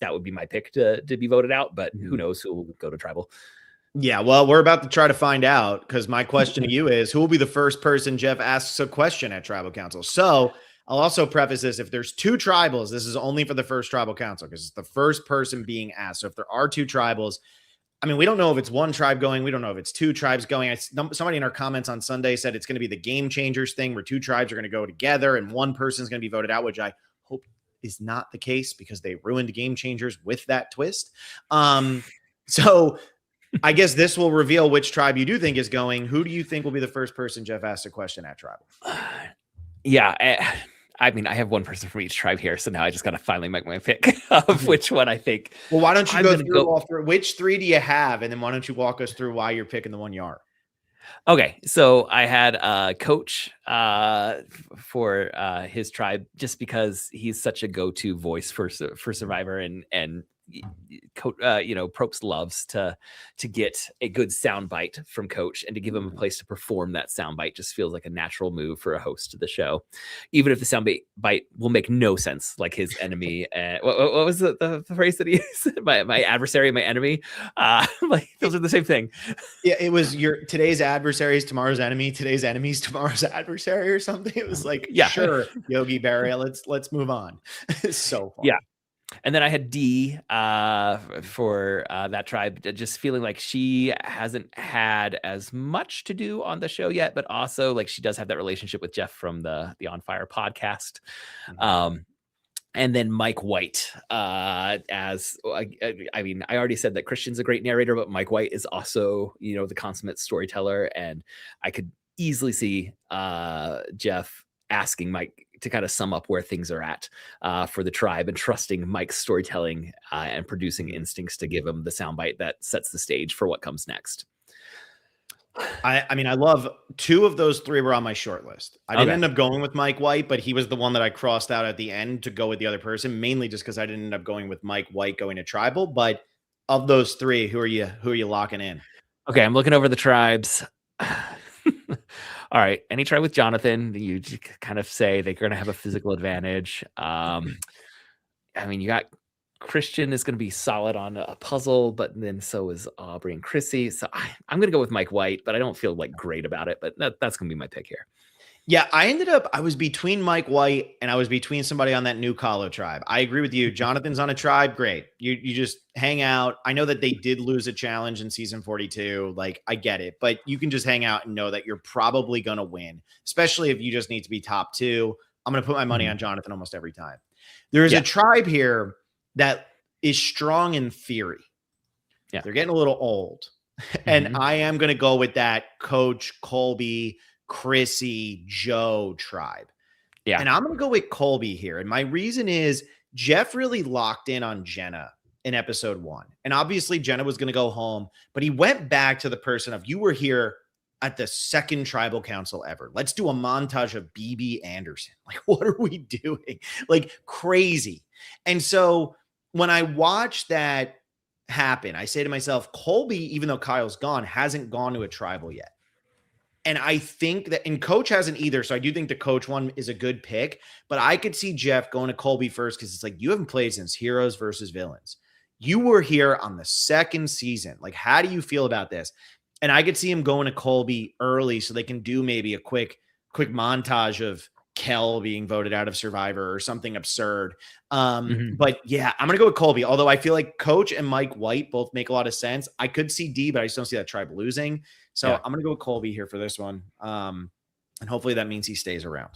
that would be my pick to be voted out. But who knows who will go to tribal? Yeah, well, we're about to try to find out because my question to you is, who will be the first person Jeff asks a question at Tribal Council? So I'll also preface this. If there's 2 tribals, this is only for the first Tribal Council because it's the first person being asked. So if there are 2 tribals, I mean, we don't know if it's 1 tribe going. We don't know if it's 2 tribes going. Somebody in our comments on Sunday said it's going to be the Game Changers thing where 2 tribes are going to go together and 1 person is going to be voted out, which I hope is not the case because they ruined Game Changers with that twist. So I guess this will reveal which tribe you do think is going. Who do you think will be the first person Jeff asked a question at tribal? Yeah, I mean, I have 1 person from each tribe here, so now I just got to finally make my pick of which one I think. Well, why don't you go through all 3? Which 3 do you have? And then why don't you walk us through why you're picking the one you are? Okay, so I had Coach for his tribe just because he's such a go-to voice for Survivor, and Probst loves to get a good soundbite from Coach, and to give him a place to perform that soundbite just feels like a natural move for a host of the show, even if the soundbite will make no sense, like his enemy. What was the phrase that he used? my adversary, my enemy. Like those are the same thing. Yeah, it was today's adversary is tomorrow's enemy. Today's enemy is tomorrow's adversary, or something. It was like, yeah, sure, Yogi Berra, let's move on. It's so fun. Yeah. And then I had D for that tribe, just feeling like she hasn't had as much to do on the show yet, but also like she does have that relationship with Jeff from the On Fire podcast. And then Mike White as, I mean, I already said that Christian's a great narrator, but Mike White is also, the consummate storyteller. And I could easily see Jeff asking Mike to kind of sum up where things are at for the tribe, and trusting Mike's storytelling and producing instincts to give him the soundbite that sets the stage for what comes next. I mean, I love 2 of those 3 were on my short list. I didn't end up going with Mike White, but he was the one that I crossed out at the end to go with the other person, mainly just because I didn't end up going with Mike White going to tribal. But of those 3, who are you locking in? Okay, I'm looking over the tribes. All right, any tribe with Jonathan, you kind of say they're going to have a physical advantage. I mean, you got Christian is going to be solid on a puzzle, but then so is Aubrey and Chrissy. So I'm going to go with Mike White, but I don't feel like great about it. But that's going to be my pick here. Yeah, I was between Mike White and I was between somebody on that new Kahlo tribe. I agree with you. Jonathan's on a tribe. Great. You just hang out. I know that they did lose a challenge in season 42. Like, I get it, but you can just hang out and know that you're probably going to win, especially if you just need to be top 2. I'm going to put my money on Jonathan almost every time. There is a tribe here that is strong in theory. Yeah. They're getting a little old. And I am going to go with that Coach, Colby, Chrissy, Joe tribe. Yeah. And I'm going to go with Colby here. And my reason is Jeff really locked in on Jenna in episode 1. And obviously Jenna was going to go home, but he went back to the person of, you were here at the second tribal council ever. Let's do a montage of BB Anderson. Like, what are we doing? Like, crazy. And so when I watch that happen, I say to myself, Colby, even though Kyle's gone, hasn't gone to a tribal yet. And I think that, and Coach hasn't either. So I do think the Coach one is a good pick, but I could see Jeff going to Colby first because it's like, you haven't played since Heroes versus Villains. You were here on the second season. Like, how do you feel about this? And I could see him going to Colby early so they can do maybe a quick montage of Kel being voted out of Survivor or something absurd. But yeah, I'm going to go with Colby. Although I feel like Coach and Mike White both make a lot of sense. I could see D, but I just don't see that tribe losing. So I'm going to go with Colby here for this one. And hopefully that means he stays around.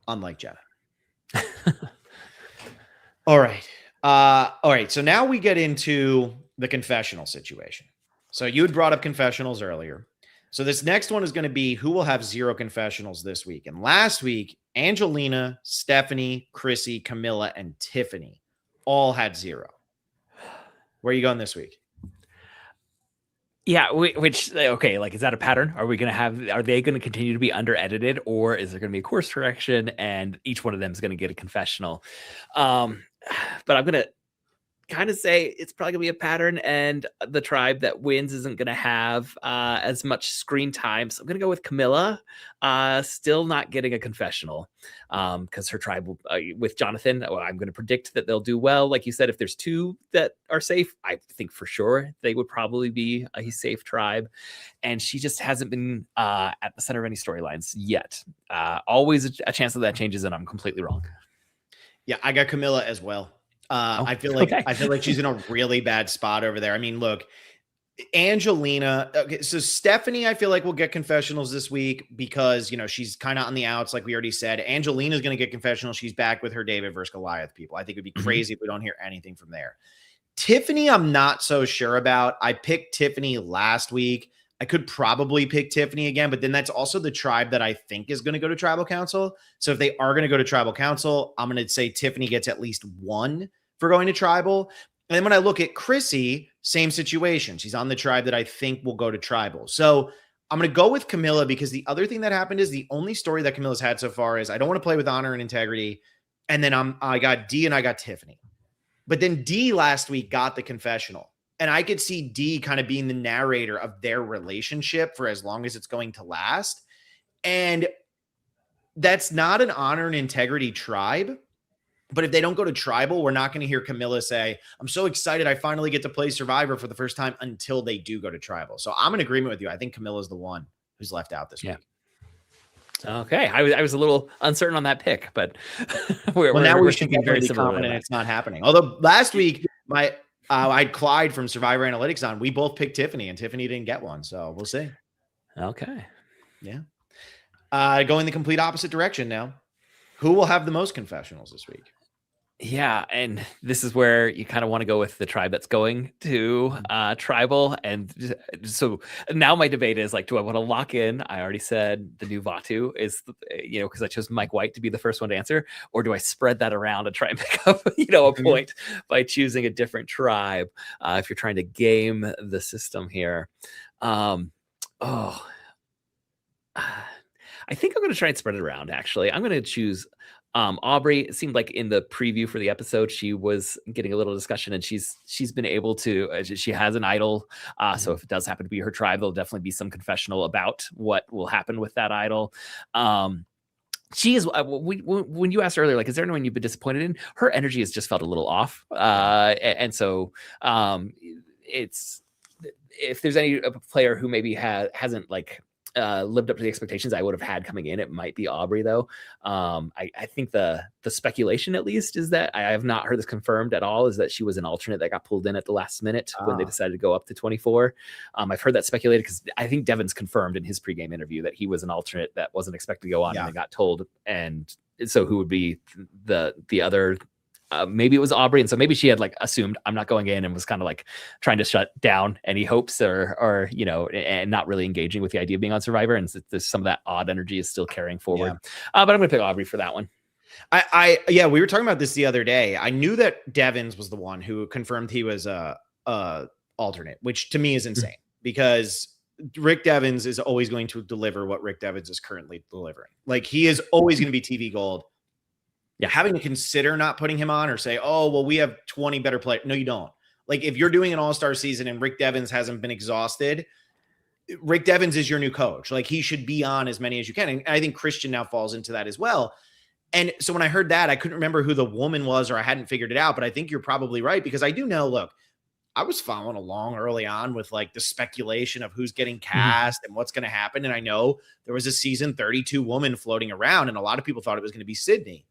Unlike Jenna. All right. So now we get into the confessional situation. So you had brought up confessionals earlier. So this next one is going to be who will have 0 confessionals this week. And last week, Angelina, Stephanie, Chrissy, Camilla, and Tiffany all had 0. Where are you going this week? Yeah, okay, like, is that a pattern? Are they going to continue to be under-edited, or is there going to be a course correction and each one of them is going to get a confessional? But I'm going to kind of say it's probably gonna be a pattern, and the tribe that wins isn't gonna have as much screen time. So I'm gonna go with Camilla, still not getting a confessional, because her tribe with Jonathan, I'm gonna predict that they'll do well. Like you said, if there's 2 that are safe, I think for sure they would probably be a safe tribe, and she just hasn't been at the center of any storylines yet. Always a chance that changes, and I'm completely wrong. Yeah, I got Camilla as well. I feel like she's in a really bad spot over there. I mean, look, Angelina. Okay, so Stephanie, I feel like will get confessionals this week because, she's kind of on the outs, like we already said. Angelina's going to get confessionals. She's back with her David versus Goliath people. I think it'd be crazy if we don't hear anything from there. Tiffany, I'm not so sure about. I picked Tiffany last week. I could probably pick Tiffany again, but then that's also the tribe that I think is going to go to tribal council. So if they are going to go to tribal council, I'm going to say Tiffany gets at least 1 for going to tribal. And then when I look at Chrissy, same situation. She's on the tribe that I think will go to tribal. So I'm going to go with Camilla because the other thing that happened is the only story that Camilla's had so far is I don't want to play with honor and integrity. And then I got D and I got Tiffany. But then D last week got the confessional. And I could see D kind of being the narrator of their relationship for as long as it's going to last. And that's not an honor and integrity tribe. But if they don't go to tribal, we're not going to hear Camilla say, I'm so excited I finally get to play Survivor for the first time until they do go to tribal. So I'm in agreement with you. I think Camilla's the one who's left out this week. Okay. I was a little uncertain on that pick, but we're thinking very similar and it's not happening. Although last week, I had Clyde from Survivor Analytics on. We both picked Tiffany and Tiffany didn't get one. So we'll see. Okay. Yeah. Going the complete opposite direction now. Who will have the most confessionals this week? Yeah, and this is where you kind of want to go with the tribe that's going to tribal. And so now my debate is like, do I want to lock in? I already said the new Vatu is, because I chose Mike White to be the first one to answer. Or do I spread that around and try and pick up, a point by choosing a different tribe if you're trying to game the system here? I think I'm going to try and spread it around, actually. I'm going to choose Aubrey. It seemed like in the preview for the episode, she was getting a little discussion, and she's been able to, she has an idol. So if it does happen to be her tribe, there'll definitely be some confessional about what will happen with that idol. she is when you asked earlier, like, is there anyone you've been disappointed in? Her energy has just felt a little off. And so it's, if there's any player who maybe hasn't like lived up to the expectations I would have had coming in, it might be Aubrey though. I think the speculation at least is that I have not heard this confirmed at all, is that she was an alternate that got pulled in at the last minute when they decided to go up to 24. I've heard that speculated because I think Devin's confirmed in his pregame interview that he was an alternate that wasn't expected to go on and they got told. And so who would be the other? Maybe it was Aubrey, and so maybe she had like assumed I'm not going in and was kind of like trying to shut down any hopes or and not really engaging with the idea of being on Survivor, and there's some of that odd energy is still carrying forward. But I'm gonna pick Aubrey for that one. We were talking about this the other day. I knew that Devins was the one who confirmed he was a alternate, which to me is insane because Rick Devins is always going to deliver what Rick Devins is currently delivering. Like, he is always going to be TV gold. Having to consider not putting him on or say, oh, well, we have 20 better players. No, you don't. Like, if you're doing an all-star season and Rick Devins hasn't been exhausted, Rick Devins is your new coach. Like, he should be on as many as you can. And I think Christian now falls into that as well. And so when I heard that, I couldn't remember who the woman was, or I hadn't figured it out, but I think you're probably right, because I do know, look, I was following along early on with like the speculation of who's getting cast and what's going to happen. And I know there was a season 32 woman floating around, and a lot of people thought it was going to be Sydney.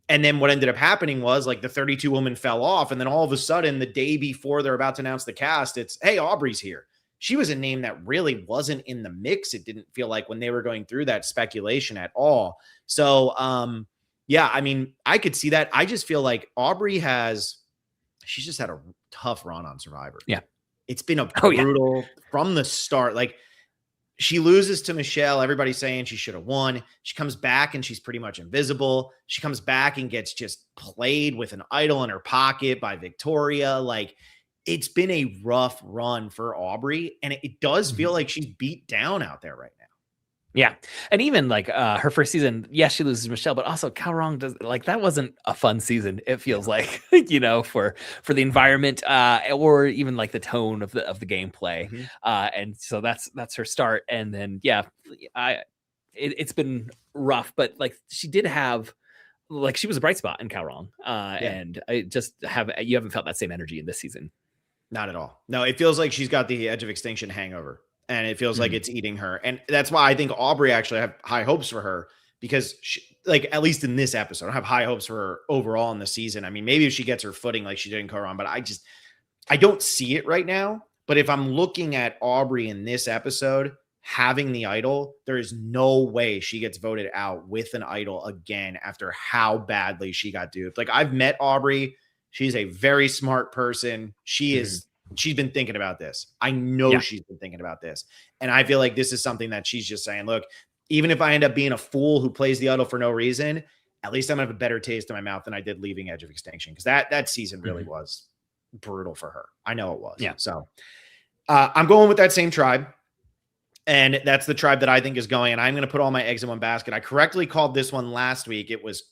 And then what ended up happening was like the 32 woman fell off. And then all of a sudden, the day before they're about to announce the cast, it's, hey, Aubrey's here. She was a name that really wasn't in the mix. It didn't feel like when they were going through that speculation at all. So, I mean, I could see that. I just feel like Aubrey she's just had a tough run on Survivor. Yeah. It's been a brutal from the start. Like, she loses to Michelle. Everybody's saying she should have won. She comes back and she's pretty much invisible. She comes back and gets just played with an idol in her pocket by Victoria. Like, it's been a rough run for Aubrey, and it does feel like she's beat down out there right now. Yeah. And even like her first season, yes, she loses Michelle, but also Kaorong does, like, that wasn't a fun season. It feels like, for the environment or even like the tone of the gameplay. And so that's her start. And then, it's been rough, but like she did have, like, she was a bright spot in Kaorong. And I you haven't felt that same energy in this season. Not at all. No, it feels like she's got the Edge of Extinction hangover. And it feels like it's eating her. And that's why I think Aubrey actually have high hopes for her, because she, like, at least in this episode, I have high hopes for her overall in the season. I mean, maybe if she gets her footing like she did in Karan, but I don't see it right now. But if I'm looking at Aubrey in this episode, having the idol, there is no way she gets voted out with an idol again after how badly she got duped. Like, I've met Aubrey. She's a very smart person. She's been thinking about this. I know she's been thinking about this. And I feel like this is something that she's just saying, look, even if I end up being a fool who plays the idol for no reason, at least I'm going to have a better taste in my mouth than I did leaving Edge of Extinction. Because that season really was brutal for her. I know it was. Yeah. So I'm going with that same tribe. And that's the tribe that I think is going. And I'm going to put all my eggs in one basket. I correctly called this one last week. It was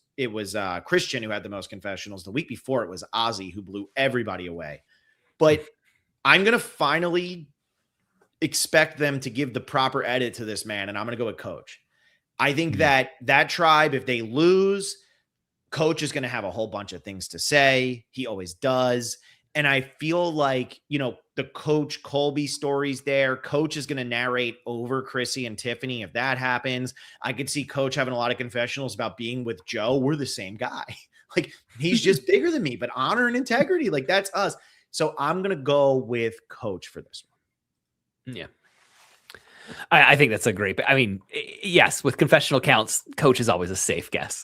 Christian who had the most confessionals. The week before, it was Ozzy who blew everybody away. But I'm going to finally expect them to give the proper edit to this man, and I'm going to go with Coach. I think that tribe, if they lose, Coach is going to have a whole bunch of things to say. He always does. And I feel like, the Coach Colby story's there. Coach is going to narrate over Chrissy and Tiffany if that happens. I could see Coach having a lot of confessionals about being with Joe. We're the same guy. Like, he's just bigger than me, but honor and integrity, like, that's us. So I'm going to go with Coach for this one. Yeah. I think that's a great, I mean, yes, with confessional counts, Coach is always a safe guess.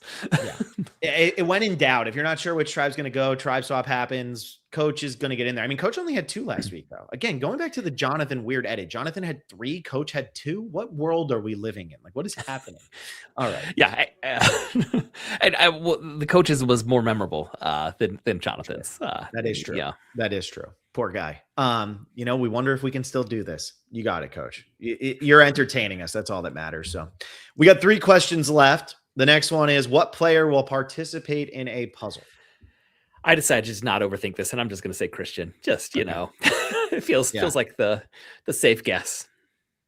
It when in doubt, if you're not sure which tribe's going to go, tribe swap happens, Coach is going to get in there. I mean, Coach only had 2 last week, though. Again, going back to the Jonathan weird edit, Jonathan had 3, Coach had 2. What world are we living in? Like, what is happening? All right. Yeah. The Coach's was more memorable than Jonathan's. That is true. Yeah. That is true. Poor guy. We wonder if we can still do this. You got it, Coach. You're entertaining us. That's all that matters. So we got 3 questions left. The next one is, what player will participate in a puzzle? I decided to just not overthink this, and I'm just going to say Christian. Just, it feels like the safe guess.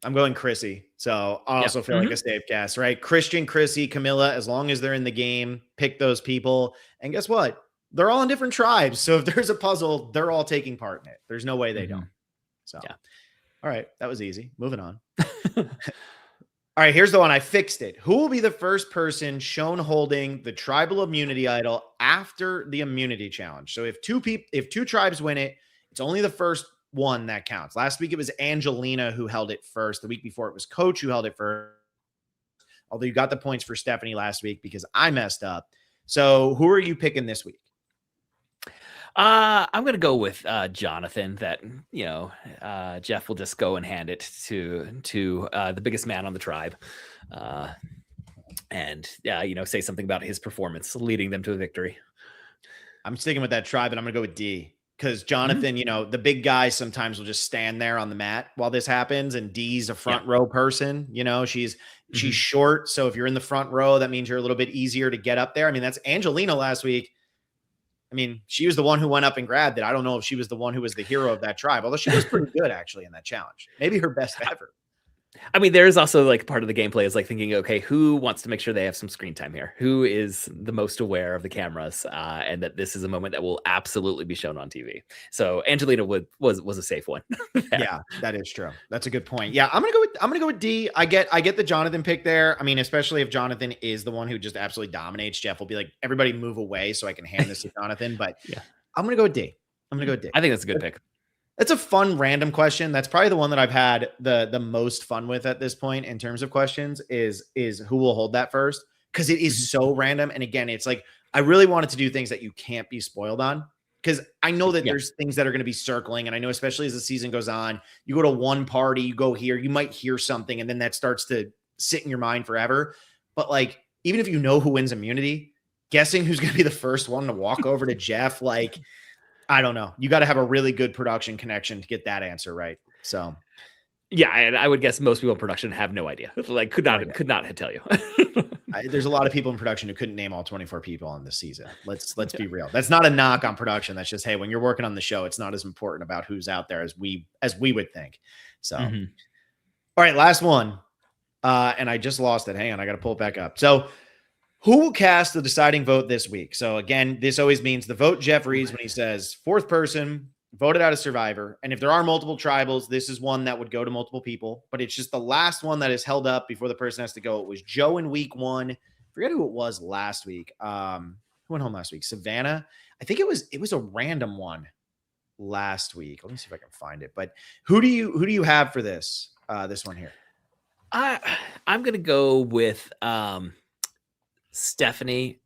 I'm going Chrissy. So I also feel like a safe guess, right? Christian, Chrissy, Camilla, as long as they're in the game, pick those people. And guess what? They're all in different tribes. So if there's a puzzle, they're all taking part in it. There's no way they don't. So, all right. That was easy. Moving on. All right, here's the one. I fixed it. Who will be the first person shown holding the tribal immunity idol after the immunity challenge? So if two tribes win it, it's only the first one that counts. Last week it was Angelina who held it first. The week before it was Coach who held it first. Although you got the points for Stephanie last week because I messed up. So who are you picking this week? I'm gonna go with Jonathan. That Jeff will just go and hand it to the biggest man on the tribe, and say something about his performance leading them to a victory. I'm sticking with that tribe, and I'm gonna go with D because Jonathan, the big guy sometimes will just stand there on the mat while this happens, and D's a front row person. She's short, so if you're in the front row, that means you're a little bit easier to get up there. I mean, that's Angelina last week. I mean, she was the one who went up and grabbed it. I don't know if she was the one who was the hero of that tribe, although she was pretty good actually in that challenge. Maybe her best ever. I mean, there's also like part of the gameplay is like thinking, okay, who wants to make sure they have some screen time here? Who is the most aware of the cameras, and that this is a moment that will absolutely be shown on TV? So Angelina was a safe one. Yeah, that is true. That's a good point. Yeah, I'm gonna go with D. I get the Jonathan pick there. I mean, especially if Jonathan is the one who just absolutely dominates. Jeff will be like, everybody move away so I can hand this to Jonathan. But I'm gonna go with D. I think that's a good pick. It's a fun random question. That's probably the one that I've had the most fun with at this point in terms of questions is who will hold that first, because it is so random. And again, it's like I really wanted to do things that you can't be spoiled on, because I know that there's things that are going to be circling. And I know, especially as the season goes on, you go to one party, you go here, you might hear something, and then that starts to sit in your mind forever. But like, even if you know who wins immunity, guessing who's going to be the first one to walk over to Jeff, like, I don't know. You got to have a really good production connection to get that answer right. So, yeah, and I would guess most people in production have no idea. Like, could not tell you. There's a lot of people in production who couldn't name all 24 people on this season. Let's be real. That's not a knock on production. That's just, hey, when you're working on the show, it's not as important about who's out there as we would think. So, all right, last one. And I just lost it. Hang on, I got to pull it back up. So, who will cast the deciding vote this week? So again, this always means the vote Jeff reads when he says fourth person voted out of Survivor. And if there are multiple tribals, this is one that would go to multiple people, but it's just the last one that is held up before the person has to go. It was Joe in week 1. Forget who it was last week. Who went home last week? Savannah. I think it was a random one last week. Let me see if I can find it. But who do you have for this one here? I'm gonna go with Stephanie,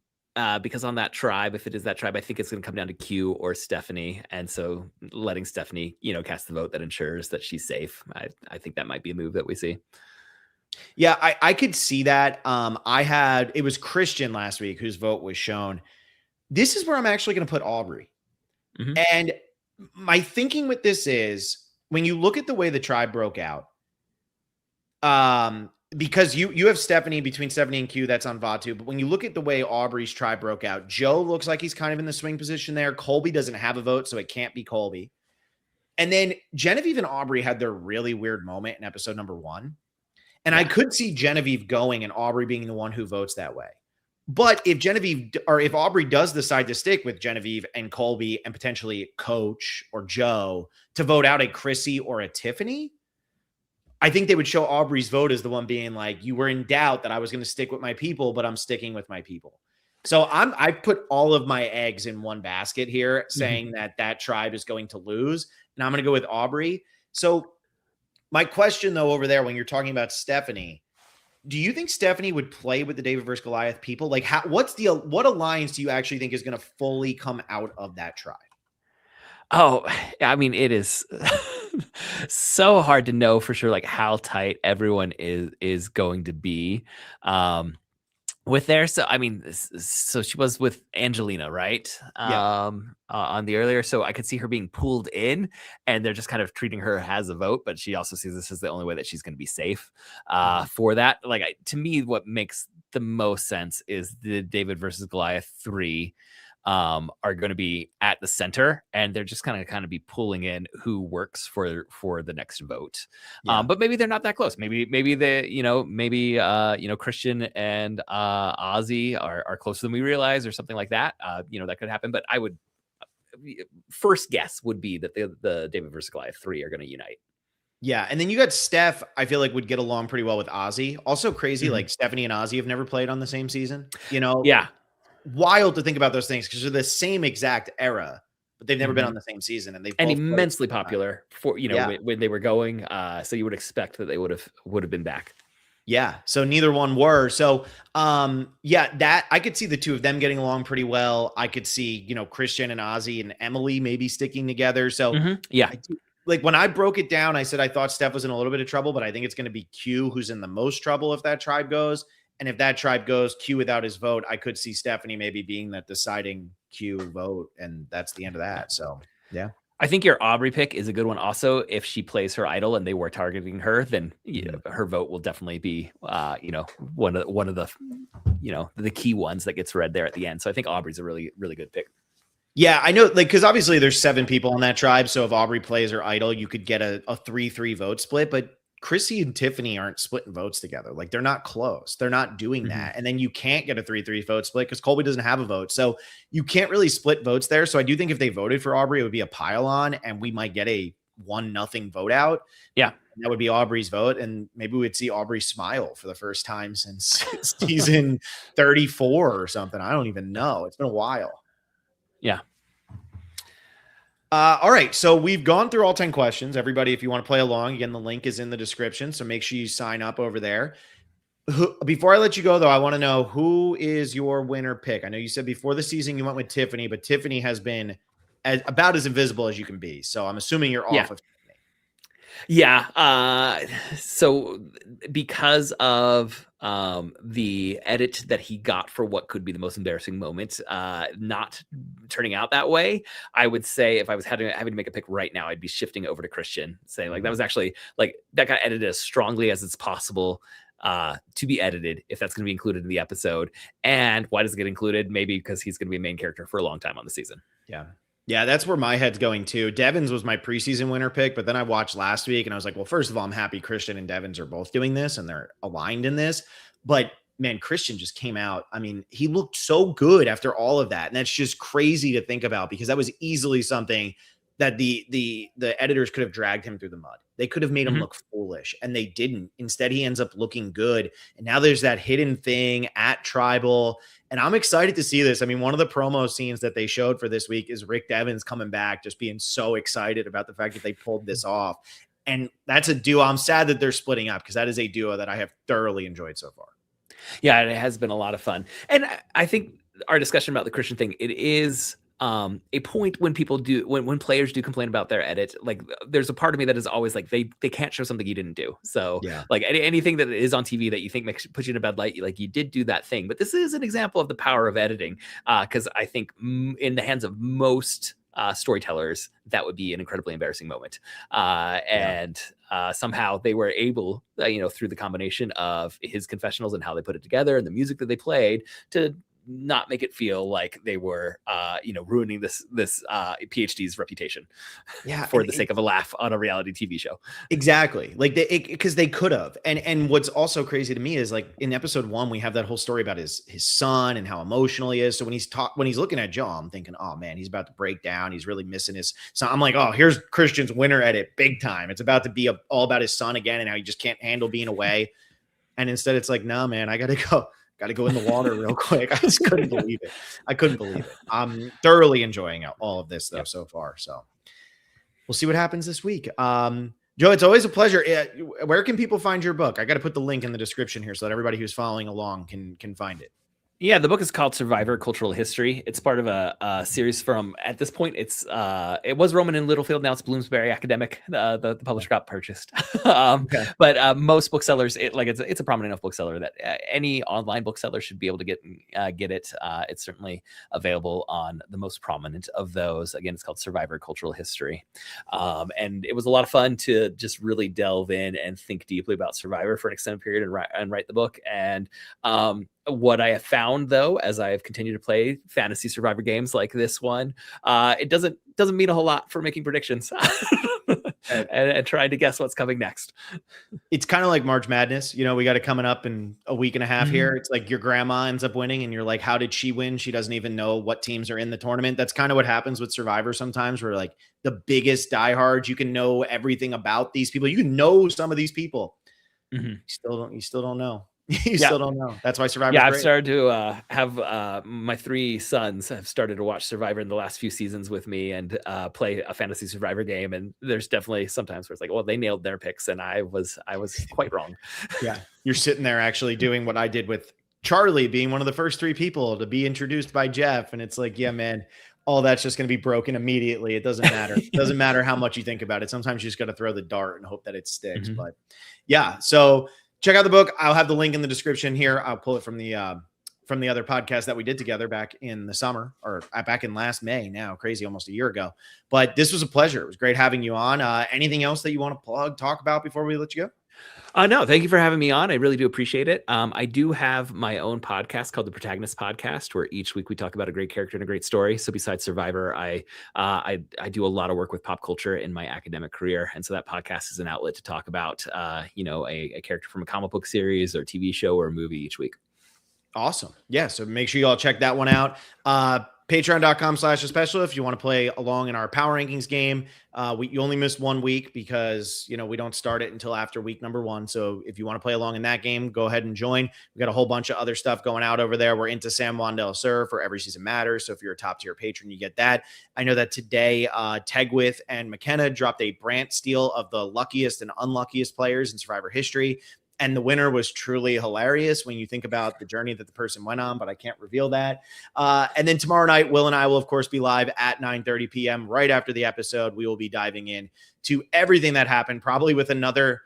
because on that tribe, if it is that tribe, I think it's going to come down to Q or Stephanie. And so letting Stephanie, cast the vote that ensures that she's safe. I think that might be a move that we see. Yeah, I could see that. It was Christian last week whose vote was shown. This is where I'm actually going to put Aubrey. And my thinking with this is, when you look at the way the tribe broke out, because you have Stephanie, between Stephanie and Q, that's on Vatu. But when you look at the way Aubrey's tribe broke out, Joe looks like he's kind of in the swing position there. Colby doesn't have a vote, so it can't be Colby. And then Genevieve and Aubrey had their really weird moment in episode number 1. And I could see Genevieve going and Aubrey being the one who votes that way. But if Aubrey does decide to stick with Genevieve and Colby and potentially Coach or Joe to vote out a Chrissy or a Tiffany, I think they would show Aubrey's vote as the one being like, you were in doubt that I was going to stick with my people, but I'm sticking with my people. So I put all of my eggs in one basket here, saying that tribe is going to lose, and I'm going to go with Aubrey. So my question though, over there, when you're talking about Stephanie, do you think Stephanie would play with the David versus Goliath people? Like, what alliance do you actually think is going to fully come out of that tribe? Oh, I mean, it is so hard to know for sure, like how tight everyone is going to be with there. So, I mean, so she was with Angelina, right? On the earlier. So I could see her being pulled in, and they're just kind of treating her as a vote, but she also sees this as the only way that she's going to be safe for that. Like, to me, what makes the most sense is the David versus Goliath 3. are going to be at the center, and they're just kind of be pulling in who works for the next vote. Yeah. But maybe they're not that close. Maybe they, Christian and Ozzy are closer than we realize, or something like that. That could happen. But I would first guess would be that the David versus Goliath 3 are going to unite. Yeah, and then you got Steph, I feel like would get along pretty well with Ozzy. Also crazy, like Stephanie and Ozzy have never played on the same season. Yeah. Wild to think about those things because they're the same exact era, but they've never been on the same season, and they've both immensely popular for Yeah. when they were going. So you would expect that they would have been back. Yeah, so neither one were. So, that I could see the two of them getting along pretty well. I could see, Christian and Ozzy and Emily maybe sticking together. So, Yeah. Like when I broke it down, I said I thought Steph was in a little bit of trouble, but I think it's going to be Q who's in the most trouble if that tribe goes. And if that tribe goes, Q without his vote, I could see Stephanie maybe being that deciding Q vote, and that's the end of that. So, yeah. I think your Aubrey pick is a good one. Also, if she plays her idol and they were targeting her, then her vote will definitely be, one of the, the key ones that gets read there at the end. So I think Aubrey's a really, really good pick. Yeah, I know, like, because obviously there's 7 people on that tribe. So if Aubrey plays her idol, you could get a 3-3 vote split. But Chrissy and Tiffany aren't splitting votes together. Like, they're not close. They're not doing that. And then you can't get a 3-3 vote split because Colby doesn't have a vote. So you can't really split votes there. So I do think if they voted for Aubrey, it would be a pile on, and we might get a 1-0 vote out. Yeah. That would be Aubrey's vote. And maybe we'd see Aubrey smile for the first time since season 34 or something. I don't even know. It's been a while. Yeah. All right. So we've gone through all 10 questions. Everybody, if you want to play along, again, the link is in the description. So make sure you sign up over there. Before I let you go, though, I want to know, who is your winner pick? I know you said before the season you went with Tiffany, but Tiffany has been about as invisible as you can be. So I'm assuming you're off of Tiffany. Yeah. So because of the edit that he got for what could be the most embarrassing moment not turning out that way, I would say if I was having to make a pick right now, I'd be shifting over to Christian, saying like that was actually like that got edited as strongly as it's possible to be edited, if that's going to be included in the episode. And why does it get included? Maybe because he's going to be a main character for a long time on the season. Yeah, that's where my head's going too. Devins was my preseason winner pick, but then I watched last week and I was like, well, first of all, I'm happy Christian and Devins are both doing this and they're aligned in this. But man, Christian just came out. I mean, he looked so good after all of that. And that's just crazy to think about, because that was easily something that the editors could have dragged him through the mud. They could have made him look foolish, and they didn't. Instead, he ends up looking good. And now there's that hidden thing at Tribal. And I'm excited to see this. I mean, one of the promo scenes that they showed for this week is Rick Devins coming back, just being so excited about the fact that they pulled this off. And that's a duo. I'm sad that they're splitting up, because that is a duo that I have thoroughly enjoyed so far. Yeah, it has been a lot of fun. And I think our discussion about the Christian thing, it is a point when people do, when players do complain about their edit. Like, there's a part of me that is always like, they can't show something you didn't do. So like anything that is on TV that you think puts you in a bad light, like you did do that thing. But this is an example of the power of editing, because I think in the hands of most storytellers, that would be an incredibly embarrassing moment. And somehow they were able, through the combination of his confessionals and how they put it together and the music that they played, to not make it feel like they were, ruining this PhD's reputation for the sake of a laugh on a reality TV show. Exactly. Like because they could have. And what's also crazy to me is, like, in episode 1, we have that whole story about his son and how emotional he is. So when he's looking at Joe, I'm thinking, oh man, he's about to break down. He's really missing his son. I'm like, oh, here's Christian's winner edit, big time. It's about to be all about his son again and how he just can't handle being away. And instead it's like, no, man, I gotta go in the water real quick. I just couldn't believe it. I'm thoroughly enjoying all of this, though, so far. So we'll see what happens this week. Joe, it's always a pleasure. Where can people find your book? I got to put the link in the description here so that everybody who's following along can find it. Yeah, the book is called Survivor Cultural History. It's part of a series from, at this point, it was Rowman and Littlefield. Now it's Bloomsbury Academic. The publisher got purchased. But most booksellers, it's a prominent enough bookseller that any online bookseller should be able to get it. It's certainly available on the most prominent of those. Again, it's called Survivor Cultural History. And it was a lot of fun to just really delve in and think deeply about Survivor for an extended period and write the book. And what I have found, though, as I have continued to play fantasy survivor games like this one, it doesn't mean a whole lot for making predictions and trying to guess what's coming next. It's kind of like March Madness. We got it coming up in a week and a half here. It's like your grandma ends up winning and you're like, how did she win? She doesn't even know what teams are in the tournament. That's kind of what happens with Survivor sometimes, where like the biggest diehards, you can know everything about these people. You can know some of these people. You still don't know. You still don't know. That's why Survivor. Yeah, I've started to have my 3 sons have started to watch Survivor in the last few seasons with me and play a fantasy Survivor game. And there's definitely sometimes where it's like, well, they nailed their picks and I was quite wrong. Yeah, you're sitting there actually doing what I did with Charlie, being one of the first 3 people to be introduced by Jeff, and it's like, yeah, man, all that's just going to be broken immediately. It doesn't matter. It doesn't matter how much you think about it. Sometimes you just got to throw the dart and hope that it sticks. But yeah, so check out the book. I'll have the link in the description here. I'll pull it from the other podcast that we did together back in the summer, or back in last May now. Crazy, almost a year ago. But this was a pleasure. It was great having you on. Anything else that you want to talk about before we let you go? No, thank you for having me on. I really do appreciate it. I do have my own podcast called the Protagonist Podcast, where each week we talk about a great character and a great story. So besides Survivor, I do a lot of work with pop culture in my academic career. And so that podcast is an outlet to talk about, a character from a comic book series or TV show or a movie each week. Awesome. Yeah. So make sure you all check that one out. Patreon.com/especial if you want to play along in our power rankings game. You only missed 1 week because, we don't start it until after week number 1. So if you want to play along in that game, go ahead and join. We got a whole bunch of other stuff going out over there. We're into San Juan del Sur for Every Season Matters. So if you're a top tier patron, you get that. I know that today, Tegwith and McKenna dropped a Brant steal of the luckiest and unluckiest players in Survivor history. And the winner was truly hilarious when you think about the journey that the person went on, but I can't reveal that. And then tomorrow night, Will and I will, of course, be live at 9:30 p.m. right after the episode. We will be diving in to everything that happened, probably with another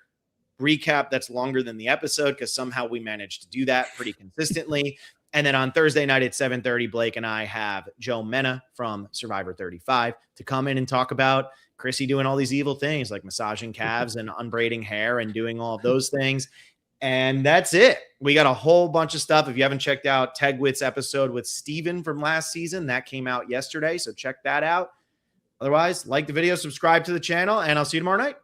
recap that's longer than the episode, because somehow we managed to do that pretty consistently. And then on Thursday night at 7:30, Blake and I have Joe Mena from Survivor 35 to come in and talk about Chrissy doing all these evil things like massaging calves and unbraiding hair and doing all of those things. And that's it. We got a whole bunch of stuff. If you haven't checked out Tegwit's episode with Steven from last season, that came out yesterday. So check that out. Otherwise, like the video, subscribe to the channel, and I'll see you tomorrow night.